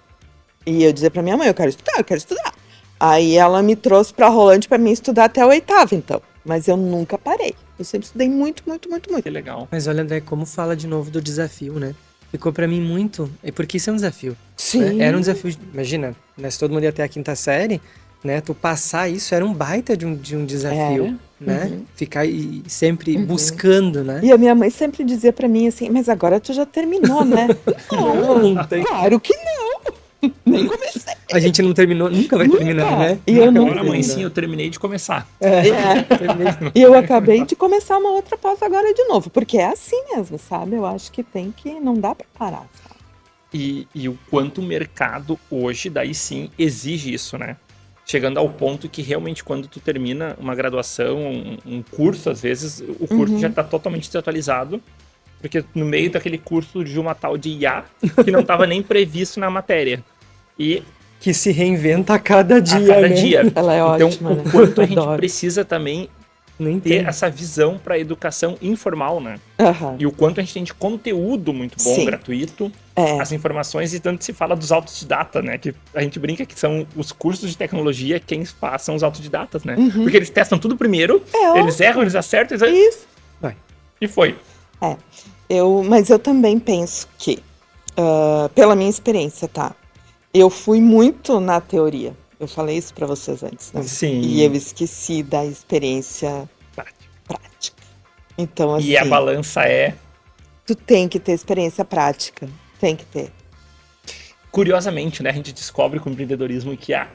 E eu dizia pra minha mãe, eu quero estudar. Aí ela me trouxe pra Rolante pra mim estudar até o oitavo, então. Mas eu nunca parei. Eu sempre estudei muito, muito, muito, muito. Que legal. Mas olha, André, como fala de novo do desafio, né? Ficou pra mim muito. É porque isso é um desafio. Sim. Né? Era um desafio. Imagina, né? Se todo mundo ia até a quinta série, né? Tu passar isso era um baita de um desafio. Era. Né? Ficar aí sempre buscando, né? E a minha mãe sempre dizia pra mim assim, mas agora tu já terminou, né? Não, tem- Claro que não. Nem comecei. A gente não terminou, nunca vai terminar, né? E eu Nunca não- vai Agora, mãe, terminar. sim, eu terminei de começar. E eu acabei de começar uma outra pós agora de novo, porque é assim mesmo, sabe? Eu acho que não dá pra parar, sabe? E o quanto o mercado hoje, daí sim, exige isso, né? Chegando ao ponto que realmente quando tu termina uma graduação, um curso, às vezes, o curso já está totalmente desatualizado, porque no meio daquele curso de uma tal de IA que não estava nem previsto na matéria. E Que se reinventa a cada dia, a cada né? dia. Ela é então, ótima, o né? quanto a gente Adoro. precisa também Não ter entendo. essa visão para a educação informal, né? Aham. E o quanto a gente tem de conteúdo muito bom, Sim. gratuito, É. as informações, e tanto se fala dos autodidata, né? Que a gente brinca que são os cursos de tecnologia, quem faz são os autodidatas, né? Porque eles testam tudo primeiro, É, eles erram, eles acertam, Isso. Vai. e foi. Mas eu também penso que, pela minha experiência, tá? Eu fui muito na teoria. Eu falei isso pra vocês antes, né? Sim. E eu esqueci da experiência prática. Então, assim, E a balança é... tu tem que ter experiência prática. Tem que ter. curiosamente, né, a gente descobre com o empreendedorismo que a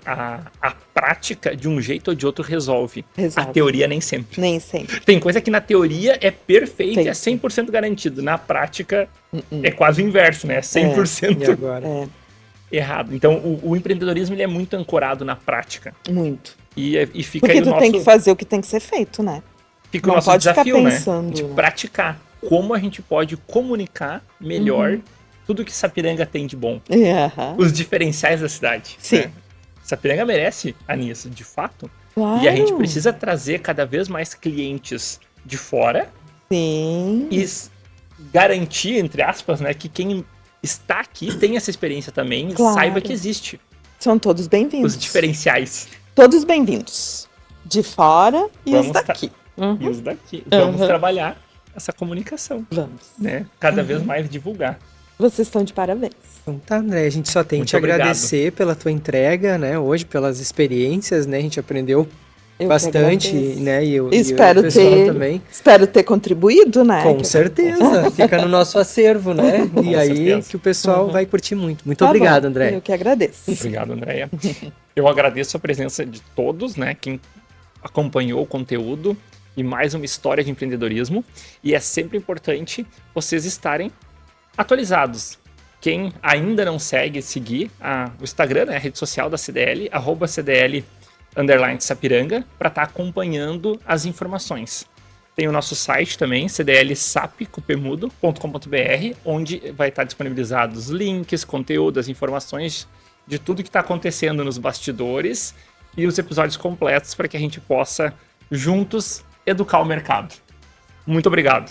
prática, de um jeito ou de outro, resolve. Resolve. A teoria nem sempre. Nem sempre. Tem coisa que na teoria é perfeita, é Feito. 100% garantido. Na prática, é quase o inverso, né? É 100% E agora? É, errado. Então, o empreendedorismo ele é muito ancorado na prática. muito. E fica Porque aí o tu nosso, tem que fazer o que tem que ser feito, né? fica o não nosso pode ficar desafio, pensando, né? De né? praticar. Como a gente pode comunicar melhor tudo que Sapiranga tem de bom. Aham. Os diferenciais da cidade. Sim. Né? Sapiranga merece, Anis, de fato. Claro. E a gente precisa trazer cada vez mais clientes de fora Sim. e garantir, entre aspas, né, que quem está aqui tem essa experiência também e Claro. saiba que existe. São todos bem-vindos. Os diferenciais. Todos bem-vindos. De fora e Vamos os daqui. E os daqui. Vamos Uhum. trabalhar essa comunicação, Vamos. né? Cada vez mais divulgar. Vocês estão de parabéns. Então tá, André, a gente só tem que Muito te obrigado. agradecer pela tua entrega, né, hoje, pelas experiências, né, a gente aprendeu Eu que bastante, agradeço. né, e o Espero pessoal também. ter contribuído, né? Com certeza, fica no nosso acervo, né, e aí certeza. que o pessoal vai curtir muito. Muito Tá obrigado, bom. André. Eu que agradeço. Obrigado, Andréia. Eu agradeço a presença de todos, né? Quem acompanhou o conteúdo e mais uma história de empreendedorismo. E é sempre importante vocês estarem atualizados. Quem ainda não segue, seguir o Instagram, né, a rede social da CDL, @CDL_Sapiranga, para estar acompanhando as informações. Tem o nosso site também, cdlsapcopemudo.com.br, onde vai estar disponibilizados links, conteúdos, informações de tudo que está acontecendo nos bastidores e os episódios completos para que a gente possa, juntos, educar o mercado. Muito obrigado.